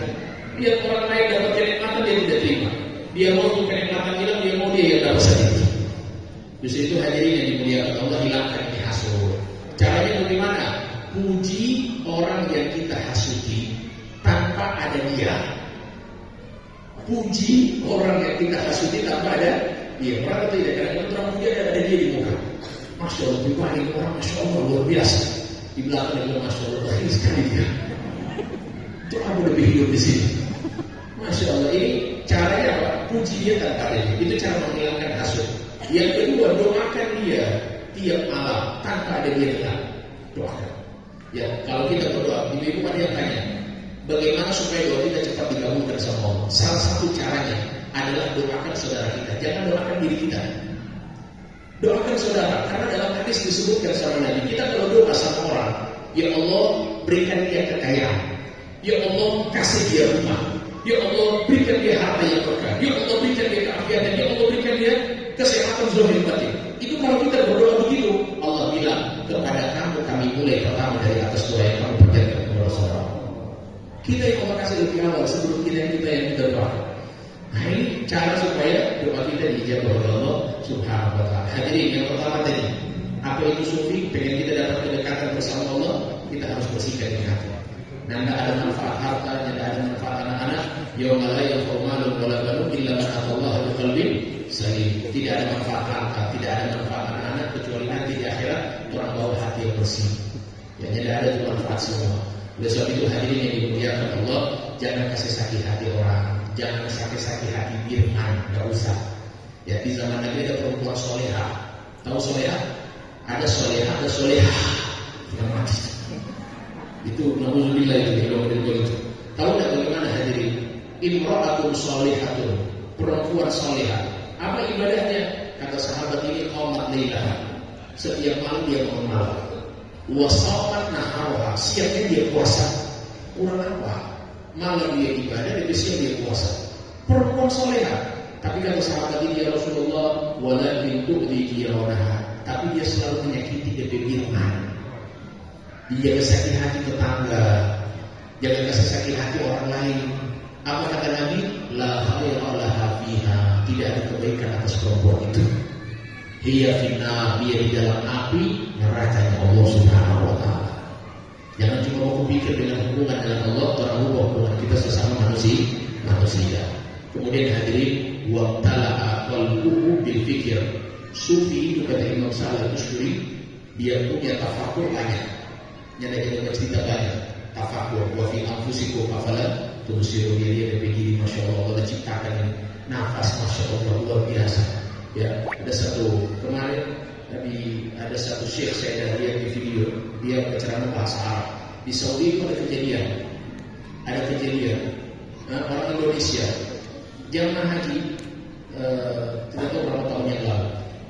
Lihat orang lain dapat kenikmatan dia tidak terima. Dia mau untuk kenikmatan hilang, dia mau dia yang dapat sedikit. Justru itu hadirin yang dimuliakan Allah, hilangkan ini hasud. Caranya bagaimana? Puji orang yang kita hasuti tanpa ada dia. Puji orang yang kita hasuti tanpa ada dia. Orang atau tidak, karena orang puji ada dia di muka. Masya Allah, ini orang Masya Allah luar biasa. Di belakang dia Masya Allah, baik sekali dia. Itu aku lebih hidup di sini. Masya Allah, ini caranya apa? Puji dia tanpa ada dia. Itu cara menghilangkan hasud. Yang kedua, doakan dia tiap malam tanpa ada dia dengar. Doakan. Ya, kalau kita berdoa, ibu-ibu ada yang tanya, bagaimana supaya doa kita cepat digabungkan sama Allah? Salah satu caranya adalah doakan saudara kita. Jangan doakan diri kita. Doakan saudara, karena dalam hadis disebutkan sama Nabi, kita kalau doa sama orang, ya Allah berikan dia kekayaan. Ya Allah kasih dia rumah. Ya Allah berikan dia harta yang berkah. Ya Allah berikan dia keafiatan. Ya Allah berikan dia kesehatan zahir batin. Itu kalau kita berdoa begitu, Allah bilang kepada kamu kami mulai pertama dari atas doa yang kamu panjatkan kepada saudara. Kita yang Allah kasih lebih awal sebelum kita yang berdoa. Nah ini cara supaya doa kita dijawab oleh Allah Subhanahu wa Ta'ala. Hadirin yang pertama tadi, apa itu sufi? Pengen kita dapat kedekatan bersama Allah, kita harus bersihkan hati. Dan tidak ada manfaat harta, tidak ada manfaat anak-anak. Yauma la yanfa'u malun wala banun illa man atallaha biqalbin salim. Tidak ada manfaat harta, tidak ada manfaat anak-anak kecuali nanti di akhirat orang bawa hati yang bersih. Ya, tidak ada itu manfaat semua. Oleh sebab itu hadirin yang dimuliakan Allah, jangan kasih sakit hati orang, jangan sakit hati firman, tidak usah. Ya, di zaman Nabi ada perempuan solehah. Tahu solehah? Ada solehah, ada solehah yang mati. Itu nauzubillah itu itu. Tahu tidak bagaimana hadirin? Imra'atun shalihatun, perempuan salihah. Apa ibadahnya? Kata sahabat ini qamat lailah. Setiap malam dia bangun malam. Wa shamat naharoha, siangnya dia puasa. Kurang apa? Malam dia ibadah, dan siang dia puasa. Perempuan salihah. Tapi kata sahabat ini ya Rasulullah, walakin tu'dhi jironaha. Tapi dia selalu menyakiti kebebiran. Dia sakit hati tetangga, jangan kasih sakit hati orang lain. Apa kata Nabi? La khaira laha fiha, tidak ada kebaikan atas perempuan itu. Hiya finna, dia di dalam api nerakanya Allah Subhanahu wa Ta'ala. Jangan cuma mau berpikir dengan hubungan dengan Allah, orang hubungan kita sesama manusia. Kemudian hadirin, wabtala'a qalbuhu bil fikir. Sufi itu kata Imam Salih Al-Ushuri, dia punya tafakur banyak. Nyada kita cerita banyak. Tafakur wa fi anfusikum afala tubsirun, dia begini, masya Allah, Allah ciptakan ini. Nafas masya Allah luar biasa. Ya, ada satu kemarin ada satu syekh saya lihat di video, dia berceramah bahasa Arab. Di Saudi itu ada kejadian orang Indonesia jamaah haji tidak tahu berapa tahun yang lalu.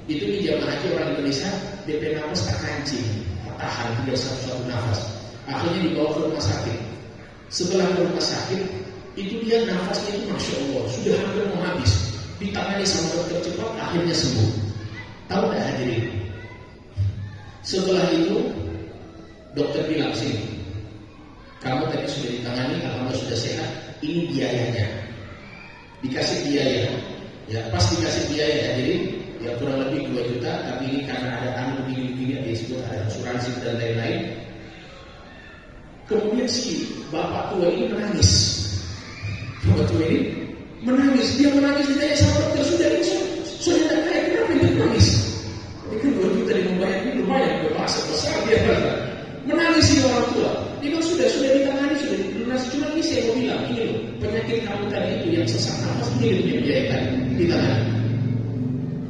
Itu di jamaah haji orang Indonesia DP nafas tak kancing, tahan tidak satu nafas. Akhirnya dibawa ke rumah sakit. Setelah ke rumah sakit, itu dia nafasnya itu masya Allah sudah hampir mau habis. Ditangani sama dokter cepat, akhirnya sembuh. Tahu tak hadirin? Setelah itu dokter bilang, sini, kamu tadi sudah ditangani, alhamdulillah sudah sehat. Ini biayanya. Dikasih biaya. Ya, pas dikasih biaya hadirin, ya kurang lebih 2 juta. Tapi ini karena ada begini-begini, disebut ada asuransi dan lain-lain. Kemudian si bapak tua ini menangis. Bapak tua ini menangis. Dia menangis, ditanya sama dokter, sudah tidak kaya, kenapa dia menangis? Ini kan 2 juta membayar, ini lumayan, berbahasa besar dia berkata. Menangis si orang tua. Dia bilang sudah ditangani, sudah dilunasi. Cuma ini saya mau bilang, ini loh, penyakit kamu tadi itu yang sesak nafas, ini loh yang biayakan, ditangani.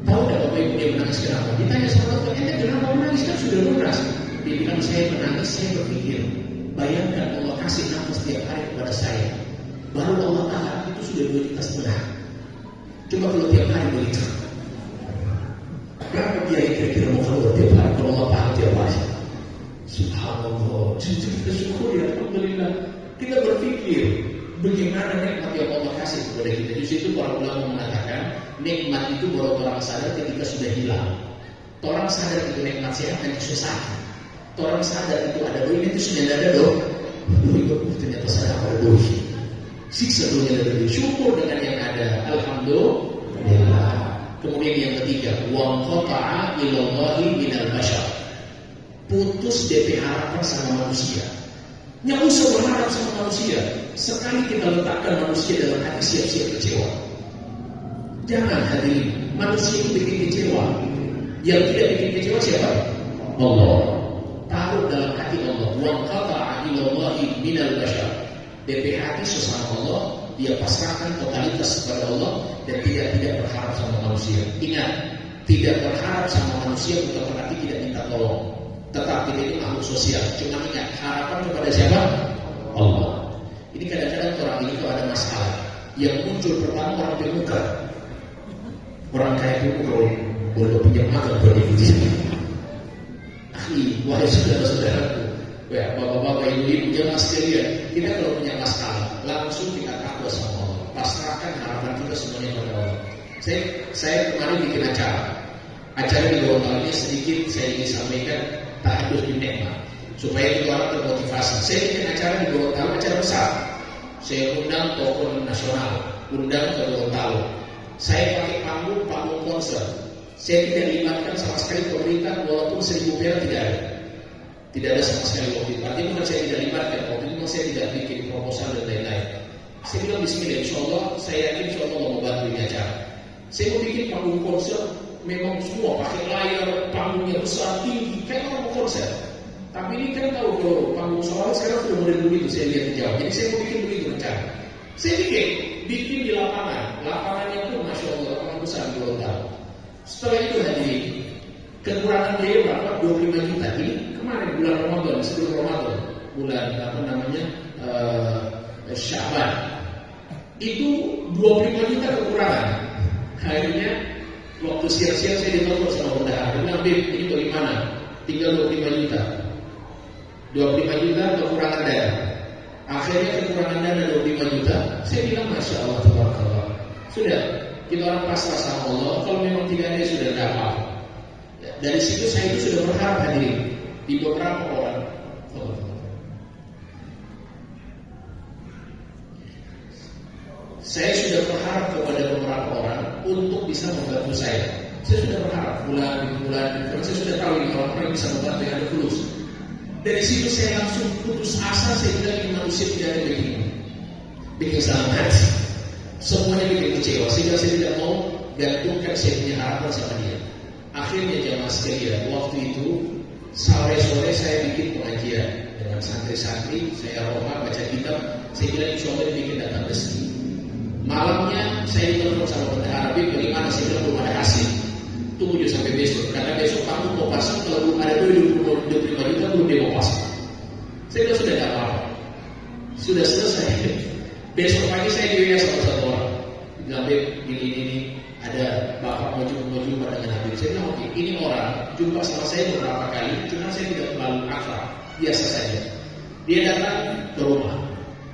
Tahu tak Bapak Ibu dia menangis kenapa? Ditanya sama dokter, ente kenapa menangis? Kan sudah lunas. Dia bilang, saya menangis, saya berpikir, bayangkan Allah kasih nafas tiap hari kepada saya. Baru Allah tahan, itu sudah 2,5 juta. Coba kalau tiap hari begitu, berapa biaya kira-kira mau keluar tiap hari kalau Allah tahan tiap hari? Subhanallah, kita syukur ya, alhamdulillah. Kita berpikir bagaimana nikmat yang Allah kasih kepada kita. Di situ para ulama mengatakan nikmat itu baru orang sadar ketika sudah hilang. Orang sadar itu nikmat sehat dan susah. Orang sadar itu ada doi, itu sudah tidak ada doi. Itu ternyata sadar ada doi. Siksa dunia ada doi. Syukur dengan yang ada. Alhamdulillah. Kemudian yang ketiga, wa qata'a ilallahi minal bashar. Putus DP harapan sama manusia. Nggak usah berharap sama manusia. Sekali kita letakkan manusia dalam hati, siap-siap kecewa. Jangan hadirin, manusia itu bikin kecewa. Yang tidak bikin kecewa siapa? Allah. Taruh dalam hati Allah. Wa qata'a ilallahi minal bashar. DP hati sesama Allah, dia pasrahkan totalitas kepada Allah dan tidak berharap sama manusia. Ingat, tidak berharap sama manusia bukan berarti tidak minta tolong. Tetap kita itu makhluk sosial. Cuma ingat, harapan kepada siapa? Allah. Ini kadang-kadang orang ini kalau ada masalah, yang muncul pertama orang terbuka. Orang kaya terbuka, boleh pinjam makan boleh di sini. Wahai saudara-saudaraku, ya bapak-bapak, ibu-ibu, jemaah sekalian, kita kalau punya masalah, langsung kita takwa sama Allah. Pasrahkan harapan kita semuanya kepada Allah. Saya kemarin bikin acara di Gorontalo ini sedikit saya ingin sampaikan tahadus bin nikmah supaya kita orang termotivasi. Saya bikin acara di Gorontalo, acara besar. Saya undang tokoh nasional, undang ke Gorontalo. Saya pakai panggung konser. Saya tidak libatkan sama sekali pemerintah, walaupun 1.000 perak tidak ada. Tidak ada sama sekali waktu itu. Artinya bukan saya tidak libatkan, waktu itu saya tidak bikin proposal dan lain-lain. Saya bilang bismillah, insya Allah, saya yakin insya Allah mau membantu ini acara. Saya mau bikin panggung konser, memang semua pakai layar, panggungnya besar, tinggi, kayak orang mau konser. Tapi ini kan tahu kalau panggung soal sekarang sudah model begitu, saya lihat di Jawa. Jadi saya mau bikin begitu rencana. Saya bikin di lapangan. Lapangannya pun masya Allah, lapangan besar di Gorontalo. Setelah itu hadirin, kekurangan biaya berapa? 25 juta. Ini kemarin bulan Ramadan, sebelum Ramadan, bulan Syaban. Itu 25 juta kekurangan. Akhirnya waktu siang-siang saya ditelepon sama bendahara. Dia bilang, Bib, ini bagaimana? Tinggal 25 juta. 25 juta kekurangan dana. Akhirnya kekurangan dana 25 juta. Saya bilang, Masya Allah, tabarakallah. Sudah, kita orang pasrah sama Allah. Kalau memang tidak ada, sudah tidak apa-apa. Dari situ saya itu sudah berharap hadirin di beberapa orang. Saya sudah berharap kepada beberapa orang untuk bisa membantu saya. Saya sudah berharap bulan, saya sudah tahu ini orang-orang bisa membantu yang ada tulus. Dari situ saya langsung putus asa. Saya bilang ini manusia tidak ada begini, bikin salah hati. Semuanya bikin kecewa. Sehingga saya tidak mau gantungkan saya punya harapan sama dia. akhirnya jamaah sekalian, waktu itu sore-sore saya bikin pengajian dengan santri-santri, saya rohma baca kitab, saya bilang insya Allah bikin datang rezeki. Malamnya saya ditelepon sama Bunda Arabi, bagaimana? Saya bilang belum ada hasil. Tunggu aja sampai besok, karena besok kamu mau pasang, kalau belum ada 25 juta belum dia mau pasang. Saya bilang sudah tidak apa-apa, sudah selesai. Besok pagi saya juga sama satu orang, bilang Beb, ini ada bapak mau jumpa dengan Habib. Saya bilang oke, ini orang jumpa sama saya beberapa kali, cuma saya tidak terlalu akrab, biasa saja. Dia datang ke rumah,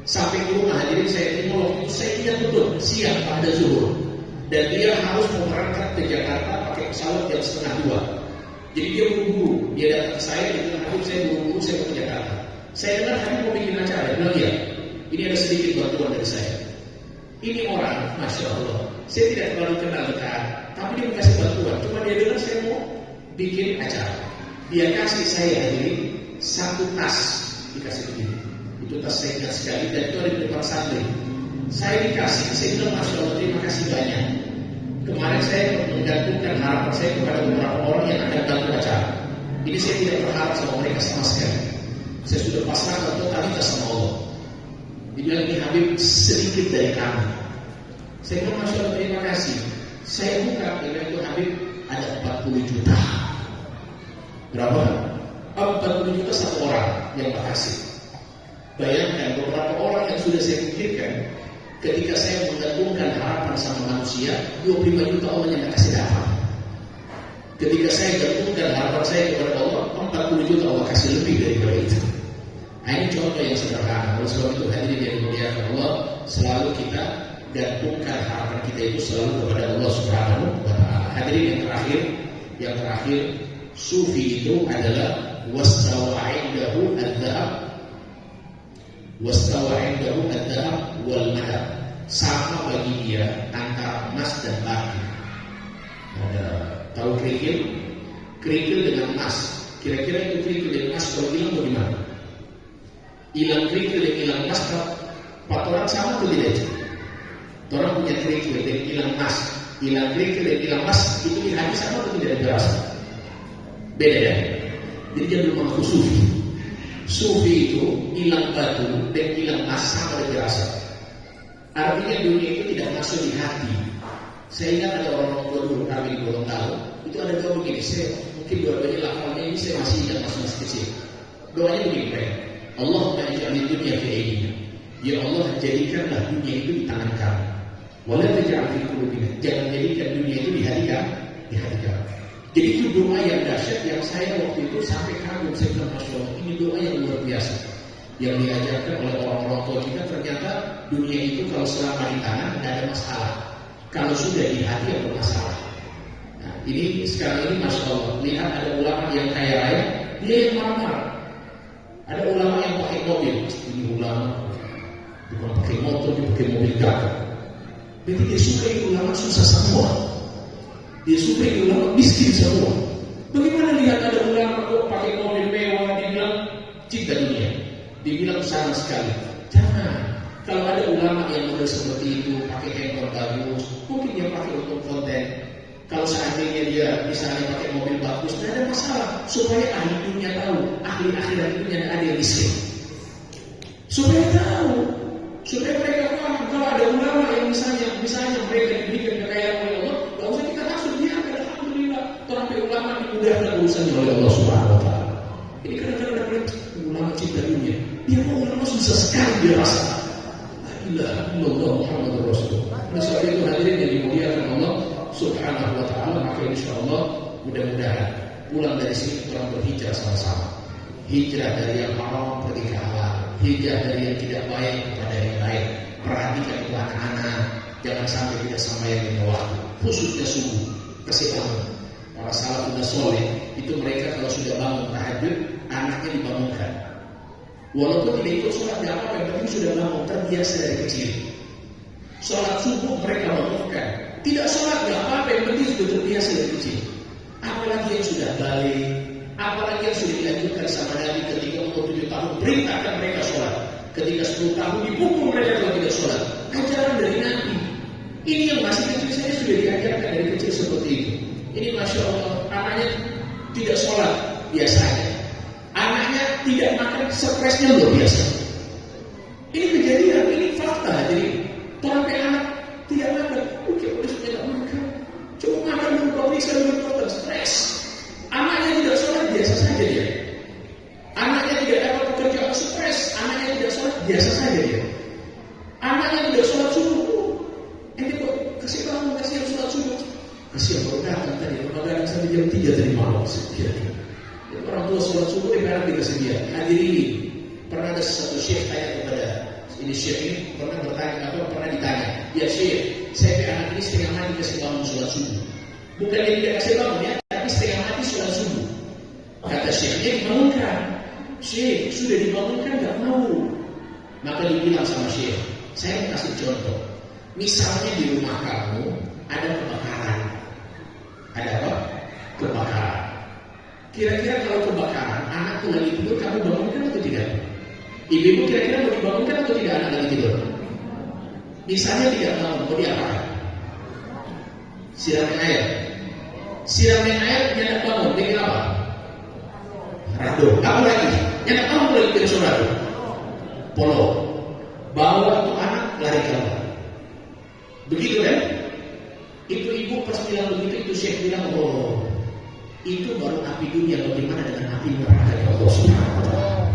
sampai ke rumah hadirin saya tolong itu saya ingat betul siang pada zuhur, dan dia harus berangkat ke Jakarta pakai pesawat jam 1:30. Jadi dia buru-buru, dia datang ke saya, dia bilang Habib saya buru-buru saya mau ke Jakarta. Saya dengar Habib mau bikin acara, dia bilang iya, ini ada sedikit bantuan dari saya. Ini orang, masya Allah, saya tidak terlalu kenal dekat, tapi dia kasih bantuan. Cuma dia dengar saya mau bikin acara, dia kasih saya hadirin 1 tas, dikasih begini. Itu tas saya ingat sekali, dan itu ada di depan santri. Saya dikasih, saya bilang masya Allah terima kasih banyak. Kemarin saya menggantungkan harapan saya kepada beberapa orang yang akan bantu acara. Ini saya tidak berharap sama mereka sama sekali. Saya sudah pasrahkan totalitas sama Allah. Dibilang ini Habib sedikit dari kami. Saya bilang masya Allah terima kasih. Saya buka dengan itu Habib ada 40 juta. Berapa? 40 juta satu orang yang berhasil. Bayangkan beberapa orang yang sudah saya pikirkan, ketika saya menggantungkan harapan sama manusia, 25 juta Allah yang kasih dapat. Ketika saya gantungkan harapan saya kepada Allah, 40 juta Allah kasih lebih daripada itu. Nah, ini contoh yang sederhana. Oleh sebab itu hadirin yang dimuliakan Allah, selalu kita gantungkan harapan kita itu selalu kepada Allah Subhanahu wa Ta'ala. Hadirin yang terakhir, sufi itu adalah wastawa indahu ad-dhahab wal madad. Sama bagi dia antara emas dan batu. Ada tahu kerikil? Kerikil dengan emas. Kira-kira itu kerikil dengan emas kalau hilang bagaimana? Hilang kerikil dan hilang emas, Pak orang sama atau tidak? Orang punya kerikil dan hilang emas, hilang kerikil dan hilang emas itu lihatnya sama atau tidak berasa? Beda ya. Jadi dia belum mengaku sufi. Sufi itu hilang batu dan hilang emas sama dan berasa. Artinya dunia itu tidak masuk di hati. Saya ingat ada orang tua dulu kami di Gorontalo, itu ada doa begini. Saya mungkin dua-duanya lafalnya ini saya masih ingat masih kecil. Doanya begini kayak Allahumma ij'al dunya fi aydina. Ya Allah, jadikanlah dunia itu di tangan kami. Wala taj'al fi qulubina. Jangan jadikan dunia itu di hati kami. Jadi itu doa yang dahsyat yang saya waktu itu sampai kagum. Saya bilang masya Allah, ini doa yang luar biasa yang diajarkan oleh orang-orang tua kita. Ternyata dunia itu kalau selama di tangan tidak ada masalah. Kalau sudah di hati ada masalah. Nah, ini sekarang ini masya Allah, lihat ada ulama yang kaya raya, dia yang marah-marah. Ada ulama yang pakai mobil, ini ulama bukan pakai motor, dia pakai mobil gagah. Jadi dia suka ulama susah semua, dia suka ulama miskin semua. Bagaimana lihat ada ulama kok pakai mobil mewah, dibilang cinta dunia, dibilang sana sekali. Jangan. Kalau ada ulama yang model seperti itu, pakai handphone bagus, mungkin dia pakai untuk konten. Kalau seandainya dia misalnya pakai mobil bagus, tidak ada masalah. Supaya ahli dunia tahu, ahli akhirat itu tidak ada yang miskin. Supaya tahu, supaya mereka paham. Kalau ada ulama yang misalnya mereka diberikan kekayaan oleh Allah, tidak usah kita maksud dia. Alhamdulillah, orang ulama dimudahkan urusannya oleh Allah Subhanahu Wa Taala. Ini kadang-kadang ada ulama cinta dunia. Dia mau ulama susah sekali dia rasa. La ilaha Muhammadur Rasulullah. Oleh sebab itu hadirin yang dimuliakan Allah Subhanahu wa Ta'ala, maka insyaallah mudah-mudahan pulang dari sini kita berhijrah sama-sama. Hijrah dari yang haram pergi ke halal, hijrah dari yang tidak baik kepada yang baik. Perhatikan itu anak-anak, jangan sampai tidak sama yang waktu. Khususnya subuh, kasih bangun. Para salafun soleh itu mereka kalau sudah bangun tahajud, anaknya dibangunkan. Walaupun tidak ikut sholat di apa, yang penting sudah bangun, terbiasa dari kecil. Sholat subuh mereka bangunkan. Tidak sholat tidak apa-apa, yang penting sudah terbiasa dari kecil. Apalagi yang sudah balik, apalagi yang sudah dilanjutkan sama Nabi ketika umur 7 tahun, perintahkan mereka sholat. Ketika 10 tahun dipukul mereka kalau tidak sholat. Ajaran dari Nabi. Ini yang masih kecil saya sudah diajarkan dari kecil seperti itu. Ini Masya Allah, anaknya tidak sholat biasa aja, anaknya tidak makan, stresnya luar biasa. Ini kejadian, ini fakta. Jadi sampai anak tidak makan, oke, udah tidak makan, cuma makan dulu, periksa dulu dokter, stres. Anaknya tidak sholat biasa saja dia. Anaknya tidak dapat pekerjaan, stres. Anaknya tidak sholat biasa saja dia. Anaknya tidak sholat subuh, ini kok kasih bangun, kasih sholat subuh. Kasihan baru datang tadi, begadang sampai jam 3 tadi malam. Orang tua sholat subuh ibarat dikasih dia. Hadirin, pernah ada satu syekh tanya kepada ini, syekh ini pernah bertanya atau pernah ditanya, ya syekh, saya ke anak ini setengah mati kasih bangun sholat subuh. Bukan dia tidak kasih bangun ya, tapi setengah mati sholat subuh. Kata syekhnya dibangunkan. Syekh sudah dibangunkan nggak mau. Maka dibilang sama syekh, saya mau kasih contoh. Misalnya di rumah kamu ada kebakaran. Ada apa? Kebakaran. Kira-kira kalau kebakaran, anak tuh lagi tidur, kamu bangunkan atau tidak? Ibu kira-kira mau dibangunkan atau tidak anak lagi tidur? Misalnya tidak mau diapakan? Siramin air. Siramin air, nyandak bangun, bikin apa? Rado. Apa lagi? Nyandak bangun lagi bikin rado. Polo. Bawa tuh anak lari keluar. Begitu kan? Itu ibu pas bilang begitu, itu syekh bilang, oh, itu baru api dunia, bagaimana dengan api neraka ya Allah Subhanahu wa ta'ala.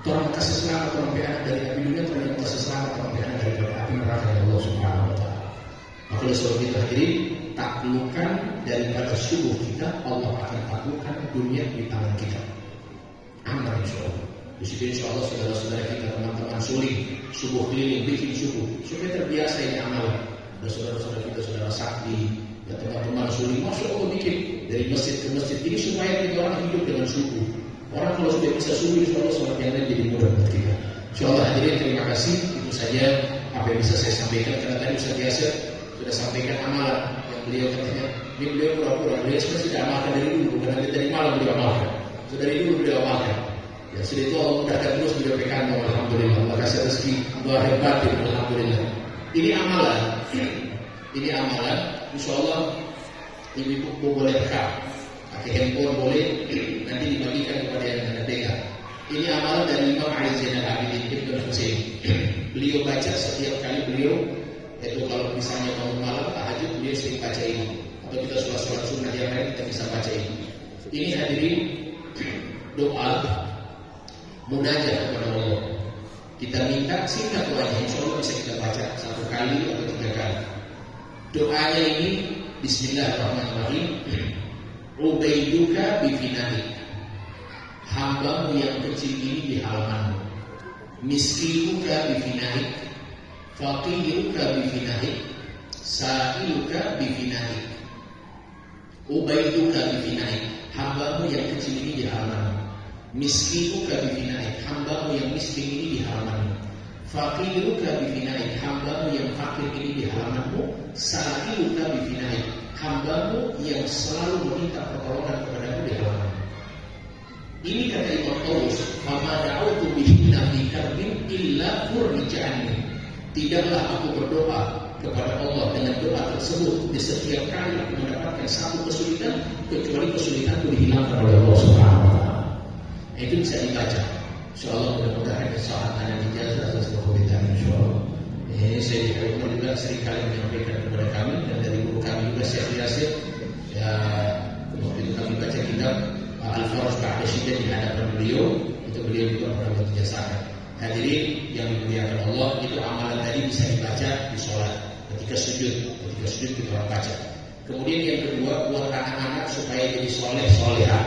Orang kasih selamat orang anak dari api dunia, orang kasih selamat orang anak dari api neraka ya Allah Subhanahu wa ta'ala. Maka oleh sebab itu hadirin, taklukkan daripada subuh kita, Allah akan taklukkan dunia di tangan kita. Aman insyaallah. Di situ insyaallah saudara-saudara kita, teman-teman subuh keliling, bikin subuh supaya terbiasa ini amalan. Dan saudara-saudara kita, saudara sakti, dan teman-teman suli, masya Allah bikin dari masjid ke masjid ini supaya kita orang hidup dengan subuh. Orang kalau sudah bisa subuh, insya Allah sholat yang lain jadi mudah buat kita. Insya Allah hadirin, terima kasih. Itu saja apa yang bisa saya sampaikan, karena tadi Ustaz Yasir sudah sampaikan amalan yang beliau katanya. Ini beliau pura-pura, beliau sebenarnya sudah amalkan dari dulu, bukan dari malam beliau amalkan. Sudah dari dulu beliau amalkan. Ya sudah itu Allah mudahkan terus beliau pekan, alhamdulillah. Allah kasih rezeki zahir batin, alhamdulillah. Ini amalan. Ini amalan, insya Allah ibu boleh rekam, pakai handphone boleh, nanti dibagikan kepada yang anda pegang. Ini amalan dari Imam Ali Zainal Abidin Ibn Husain. Beliau baca setiap kali beliau, itu kalau misalnya bangun malam tahajud, beliau sering baca ini. Atau kita sholat sunnah yang lain kita bisa baca ini. Ini hadirin doa munajat kepada Allah. Kita minta singkat doanya, insya Allah bisa kita baca 1 kali atau 3 kali. Doanya ini Bismillahirrahmanirrahim. Ubaiduka bifinahi, hambamu yang kecil ini di halamanmu. Miskinuka bifinahi, faqiruka bifinahi, sa'iluka bifinahi. Ubaiduka bifinahi, hambamu yang kecil ini di halamanmu. Miskinuka bifinahi, hambamu yang miskin ini di halamanmu. Faqiruka bifinahi, hambamu yang fakir ini di halamanmu. Sa'iluka bifinahi, hambamu yang selalu meminta pertolongan kepadamu di halamanmu. Ini kata Imam Taus, "Fama da'utu bihinna fi karbin illa furrijani." Tidaklah aku berdoa kepada Allah dengan doa tersebut di setiap kali aku mendapatkan satu kesulitan, kecuali kesulitan itu dihilangkan oleh Allah Subhanahu wa ta'ala. Itu bisa dibaca. Insyaallah mudah-mudahan saat ada ijazah atas kemudian insyaallah. Ini saya juga seringkali menyampaikan kepada kami dan dari guru kami juga Syekh Yasir. Ya, waktu itu kami baca kitab Al-Faraj Ba'da Syiddah di hadapan beliau, itu beliau juga pernah menjelaskan. Hadirin yang dimuliakan Allah, itu amalan tadi bisa dibaca di sholat ketika sujud kita orang baca. Kemudian yang kedua, buat anak-anak supaya jadi soleh-solehah.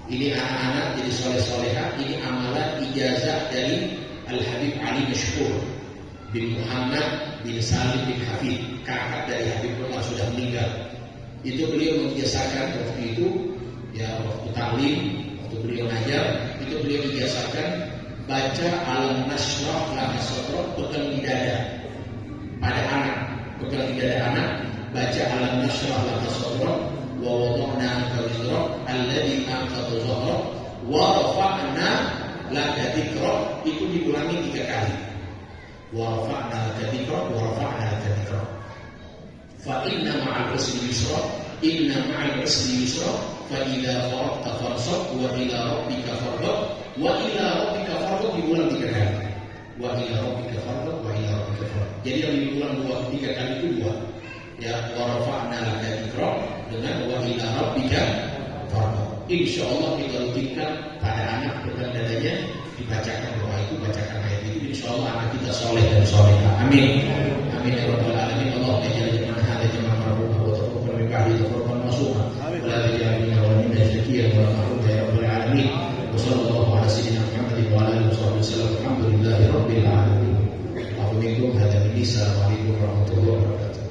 Ini anak-anak jadi soleh-solehah. Ini amalan ijazah dari Al-Habib Ali Mashkur bin Muhammad bin Salim bin Hafid, kakak dari Habibullah sudah meninggal. Itu beliau mengijazakan waktu itu, ya waktu taklim, waktu beliau ngajar, itu beliau ijazahkan baca Alam Nashrah Laka Sadrak, pegang di dada pada anak, pegang di dada anak, baca Alam Nashrah Laka Sadrak, wa wada'na anka wizrak alladzi anqadha dhahrak wa rafa'na laka dzikrak. Itu diulangi 3 kali. Wa rafa'na laka dzikrak, wa rafa'na laka dzikrak. Fa inna ma'al usri yusra, Inna ma'al usri yusra, fa idza faragta fansab, wa ila rabbika farghab, wa ila rabbika farghab diulang 3 kali. Wa ila rabbika farghab, wa ila rabbika farghab. Jadi yang diulang 3 kali itu 2. Ya, wa rafa'na laka dzikrak dengan wa ila rabbika farghab. Insyaallah kita rutinkan pada anak dengan dadanya dibacakan doa itu, bacakan ayat itu. Insyaallah anak kita soleh dan solehah. Amin. Amin ya rabbal alamin. Allah menjadi mana ada jemaah marhumah wa taqabbal min ba'di taqabbal masumah. Wa la taj'alna wa minna syakiyan wa mahmud ya rabbal alamin. Wa sallallahu ala sayyidina Muhammadin wa ala alihi wasallam. Alhamdulillahi rabbil alamin. Assalamualaikum warahmatullahi wabarakatuh.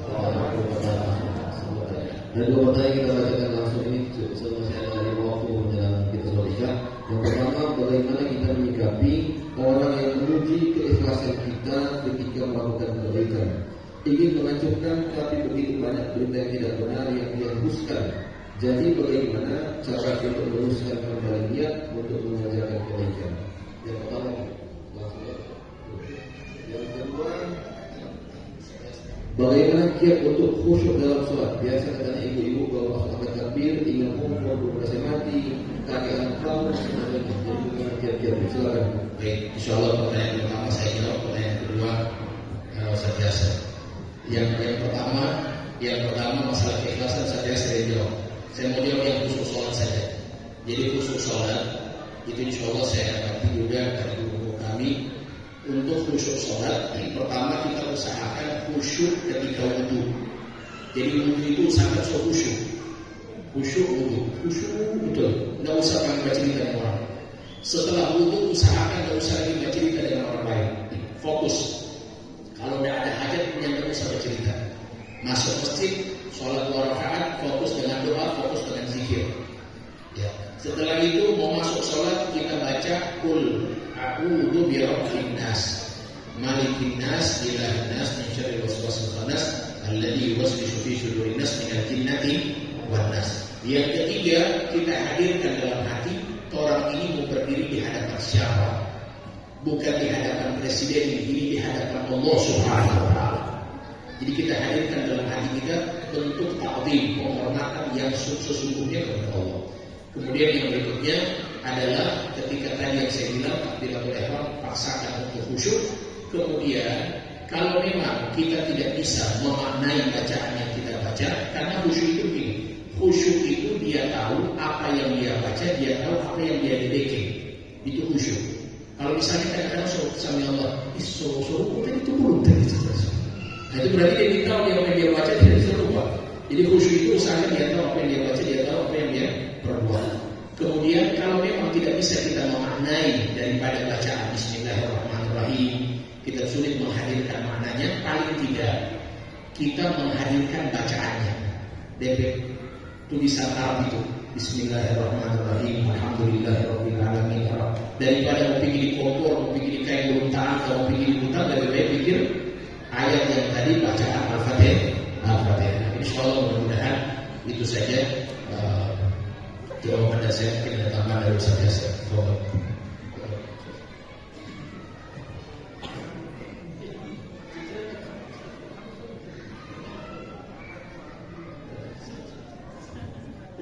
Dan 2 pertanyaan kita bacakan langsung ini selesai dari waktu menjelang kita sholat. Yang pertama, bagaimana kita menyikapi orang yang memuji keikhlasan kita ketika melakukan kebaikan, ingin menghancurkan tapi begitu banyak berita yang tidak benar yang dihembuskan. Jadi bagaimana cara kita meluruskan kembali niat untuk mengerjakan kebaikan? Yang pertama, yang kedua, bagaimana kiat untuk khusyuk dalam sholat? Biasa katanya ibu-ibu kalau masuk angkat takbir ingin kumpul berasa mati, kaki angkat, dan kiat-kiat. Silakan. Baik, insyaallah pertanyaan pertama saya jawab, pertanyaan kedua Ustaz Yasir. Yang pertama masalah keikhlasan saya jawab. Saya mau jawab yang khusus sholat saja. Jadi khusus sholat itu insyaallah saya dapati juga dari guru kami. Untuk khusyuk sholat, pertama kita usahakan khusyuk ketika wudu. Jadi wudu itu usahakan khusyuk. Khusyuk wudu, khusyuk betul. Tidak usah baca cerita dengan orang. Setelah wudu usahakan tidak usah lagi baca cerita dengan orang lain. Fokus. Kalau tidak ada hajat, yang usah bercerita. Masuk masjid, sholat 2 rakaat, fokus dengan doa, fokus dengan zikir. Ya. Setelah itu mau masuk sholat kita baca Qul a'udzu birabbin nas, malikin nas, ilahin nas, min syarril waswasil khannas, alladzi yuwaswisu fi sudurin nas minal jinnati wan nas. Yang ketiga, kita hadirkan dalam hati orang ini mau berdiri di hadapan siapa? Bukan di hadapan presiden, ini di hadapan Allah Subhanahu wa taala. Jadi kita hadirkan dalam hati kita bentuk ta'zim, penghormatan yang sesungguhnya kepada Allah. Kemudian yang berikutnya adalah ketika tadi yang saya bilang takbiratul ihram paksakan untuk khusyuk. Kemudian kalau memang kita tidak bisa memaknai bacaan yang kita baca, karena khusyuk itu begini. Khusyuk itu dia tahu apa yang dia baca, dia tahu apa yang dia dedeke. Itu khusyuk. Kalau misalnya kadang-kadang sami Allah, suruh tadi itu belum tadi. Nah itu berarti dia tahu apa yang dia baca tidak bisa lupa. Jadi khusyuk itu usahanya dia tahu apa yang dia baca, dia tahu apa yang dia perbuat. Kemudian kalau memang tidak bisa kita memaknai daripada bacaan Bismillahirrahmanirrahim, kita sulit menghadirkan maknanya, paling tidak kita menghadirkan bacaannya. DP tulisan Arab itu Bismillahirrahmanirrahim, Alhamdulillahirabbil alamin. Daripada mau pikir di kompor, mau pikir di kain buntaan, atau mau pikir di buntaan, lebih baik pikir ayat yang tadi bacaan Al-Fatihah. Insyaallah mudah-mudahan itu saja jawaban dari saya. Mungkin ada tambahan dari Ustaz Yasir.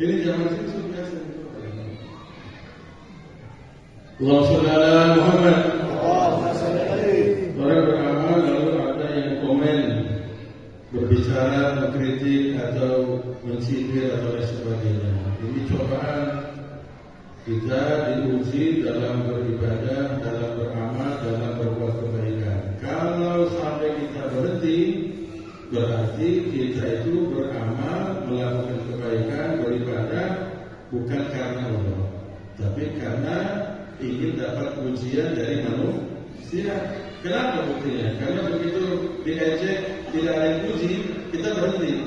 Ini zaman itu sudah Allahumma shalli ala Muhammad. Orang beramal lalu ada yang komen, berbicara, mengkritik atau mensindir atau lain sebagainya. Ini cobaan kita diuji dalam beribadah, dalam beramal, dalam berbuat kebaikan. Kalau sampai kita berhenti, berarti kita itu beramal, melakukan kebaikan, beribadah bukan karena Allah, tapi karena ingin dapat ujian dari manusia. Kenapa buktinya? Karena begitu diejek, tidak ada yang uji, kita berhenti.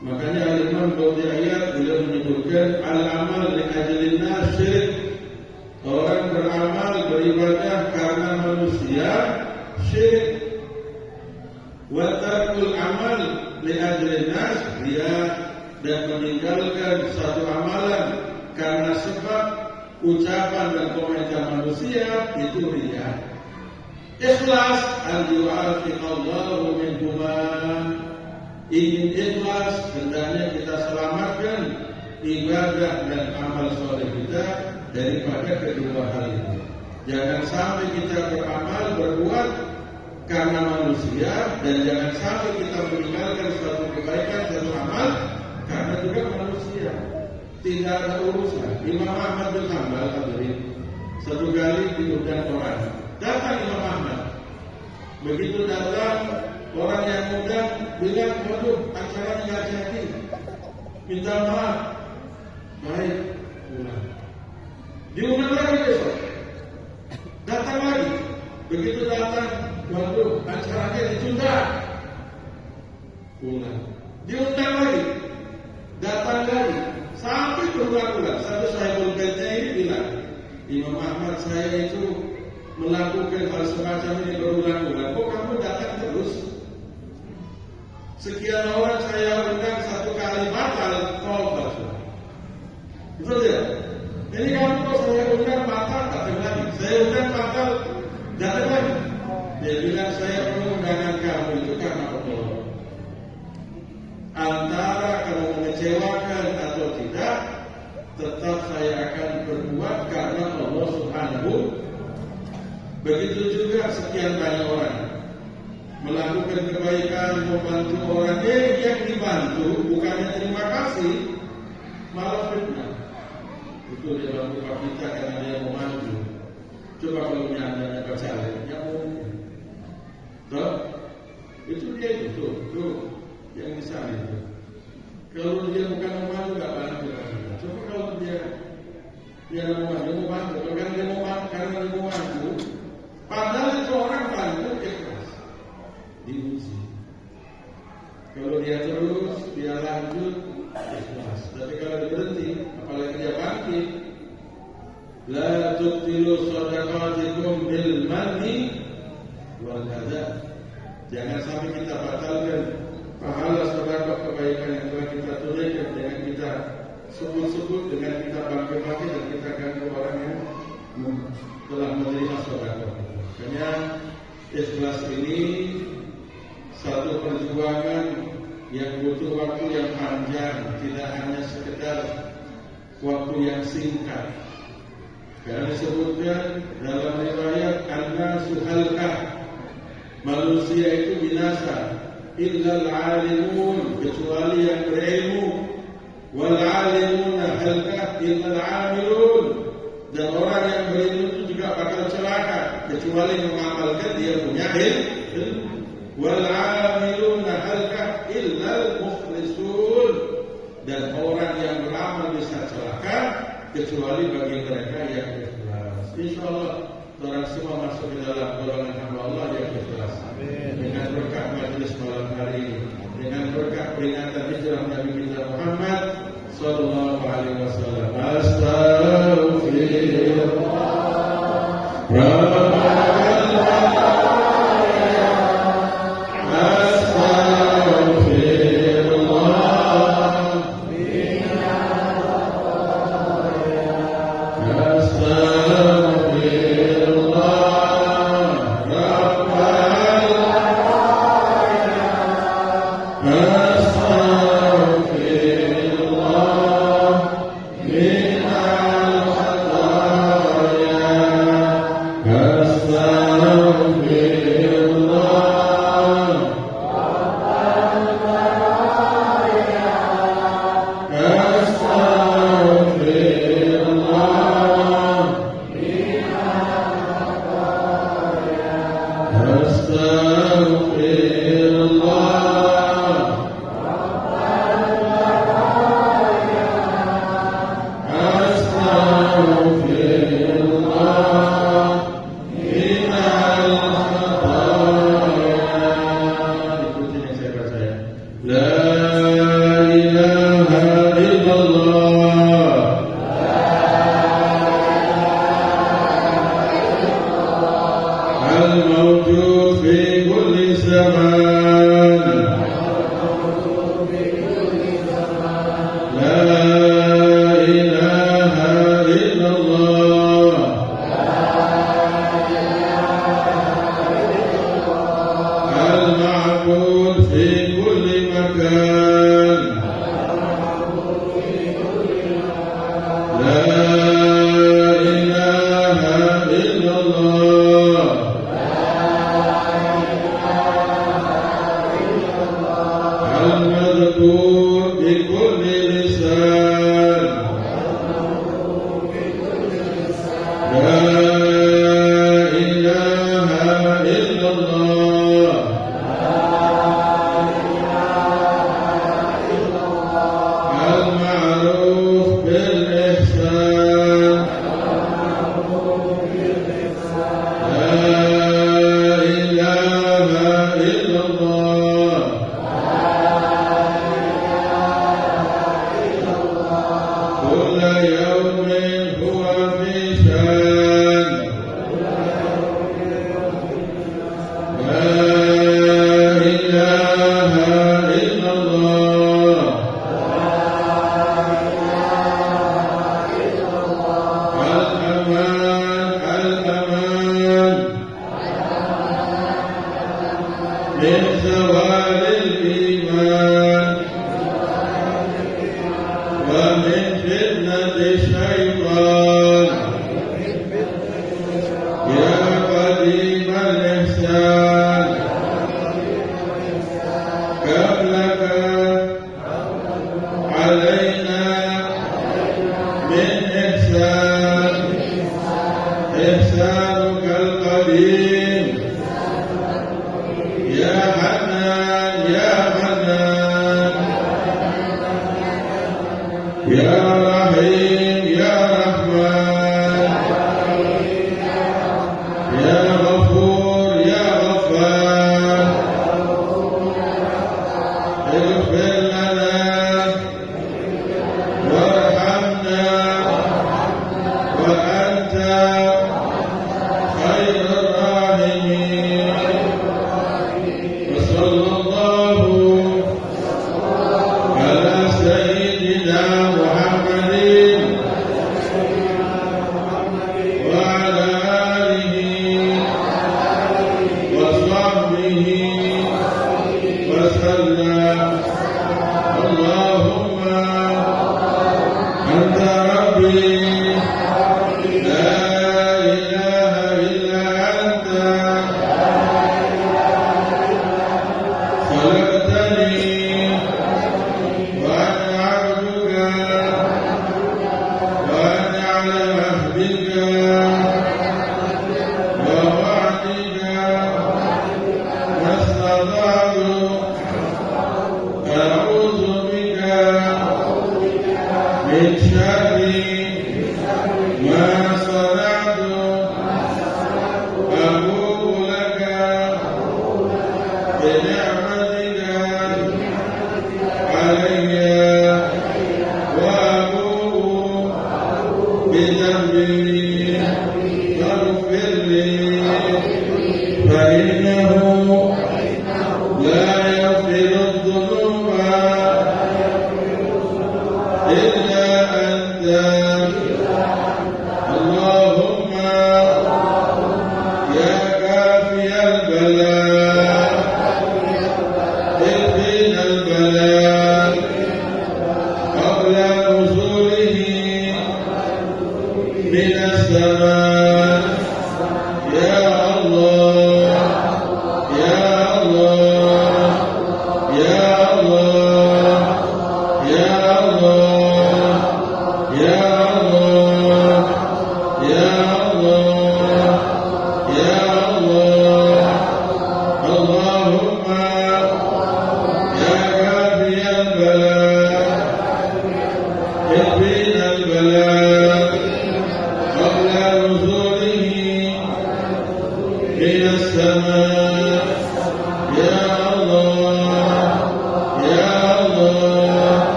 Makanya Al-Imam Baudiyah beliau menyebutkan al-amal li ajlin nas syirik. Orang beramal, beribadah karena manusia, syirik. Wa tarkul amal li ajlin nas, dia dan meninggalkan satu amalan karena sebab ucapan dan komentar manusia, itu riya. Ikhlas al-yu'afiq Allahu minhuma. ingin ikhlas, hendaknya kita selamatkan ibadah dan amal soleh kita daripada kedua hal itu. Jangan sampai kita beramal, berbuat karena manusia, dan jangan sampai kita meninggalkan suatu kebaikan, suatu amal karena juga manusia. Tidak ada urusan. Imam Ahmad bin Hanbal satu kali diundang orang. Datang Imam Ahmad. Begitu datang, orang yang undang bilang, waduh, acaranya nggak jadi. Minta maaf. Baik, pulang. Diundang lagi besok. Datang lagi. Begitu datang, waduh, acaranya ditunda. Pulang. Diundang lagi. Datang lagi. Sampai berulang-ulang. Sampai Sahibul Baitnya ini bilang, Imam Ahmad, saya itu melakukan hal semacam ini berulang-ulang. Kok kamu datang terus? Sekian orang saya undang, satu kali batal, tobat. Betul ya? Ini kamu kok saya undang batal, datang lagi. Saya undang batal, datang lagi. Dia bilang, saya undangan kamu itu karena Allah. Antara kamu mengecewakan atau tidak, tetap saya akan berbuat karena Allah Subhanahu. Begitu juga sekian banyak orang melakukan kebaikan, membantu orang yang dibantu, bukannya terima kasih, malah fitnah. Itu dia bantu kita karena dia mau maju. Coba kalau nyatanya percaya, ya mungkin. Tuh, itu dia itu, tuh yang di sana itu. Kalau dia bukan mau maju, nggak bantu. Coba kalau dia mau maju, mau bantu. Kalau dia mau bantu, karena dia mau maju, padahal itu orang bantu ikhlas, diuji. Kalau dia terus, dia lanjut ikhlas. Tapi kalau dia berhenti, apalagi dia bangkit, la tubtilu shadaqatikum bil manni wal adha. Jangan sampai kita batalkan pahala sedekah kebaikan yang telah kita tunaikan dengan kita sebut-sebut, dengan kita bangkit-bangkit dan kita ganggu orang yang telah menerima sedekah. Makanya ikhlas ini satu perjuangan yang butuh waktu yang panjang, tidak hanya sekedar waktu yang singkat. Karena disebutkan dalam riwayat an-nasu halkah, manusia itu binasa, illal alimun, kecuali yang berilmu, wal alimuna halkah illal amilun, dan orang yang berilmu itu juga bakal celaka kecuali mengamalkan dia punya ilmu. Wal amiluna halkah illal mukhlisun, dan orang yang beramal bisa celaka kecuali bagi mereka yang ikhlas. Insyaallah orang semua masuk ke dalam golongan hamba Allah yang ikhlas. Dengan berkah majelis malam hari ini, dengan berkah peringatan hijrah Nabi kita Muhammad sallallahu alaihi wasallam. Astaghfirullah. Yes.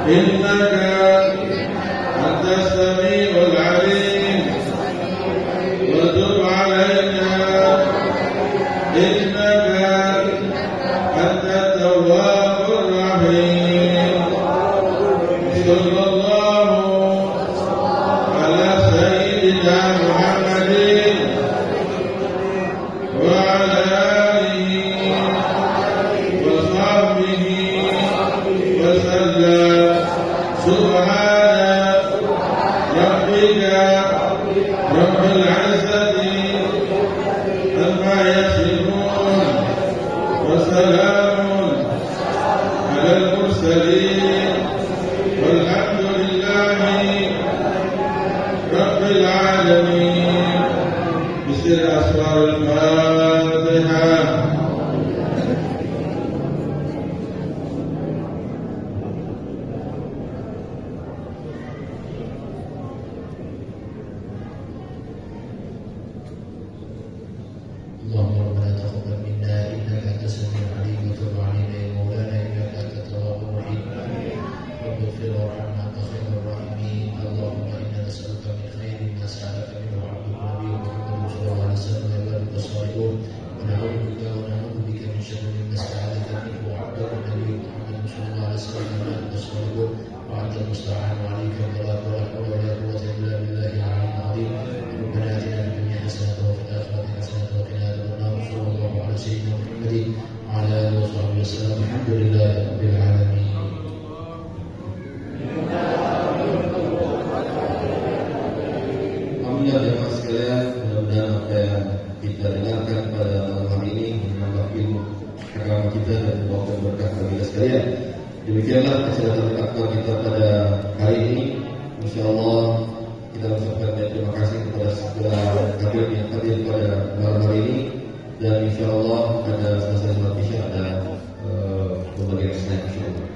إنك أنت السميع العليم وتب علينا إنك أنت التواب الرحيم صلى الله على سيدنا محمد وعلى آله وصحبه وسلم سبحان ربك رب العزة عما يصفون وسلام على المرسلين والحمد لله رب العالمين. بسر أسرار الفاتحة. اللهم ربنا تقبل منا انك انت السميع العليم وتب علينا يا مولانا انك انت التواب الرحيم. رب اغفر وارحمنا انت خير الراحمين. اللهم انا نسالك من خير ما سالك منه عبدك نبيك محمد صلى الله عليه وسلم وعبادك الصالحون ونعوذ بك من شر ما استعاذك منه عبدك نبيك محمد صلى الله عليه وسلم وعبادك الصالحون وانت المستعان وعليك البلاغ ولا حول ولا قوه الا بالله العلي العظيم. ربنا اتنا في الدنيا حسنه وفي الاخره حسنه وقنا عذاب النار. صلى الله على سيدنا محمد وعلى اله وصحبه وسلم. الحمد لله رب العالمين. Amin ya jemaah sekalian, mudah-mudahan apa yang kita dengarkan pada malam hari ini menambah ilmu agama kita dan membawa berkah bagi kita sekalian. Demikianlah acara akbar kita pada hari ini. Insyaallah kita mengucapkan terima kasih kepada segala hadirin yang hadir pada malam hari ini, dan insyaallah pada selesai sholat isya ada pembagian snack insyaallah.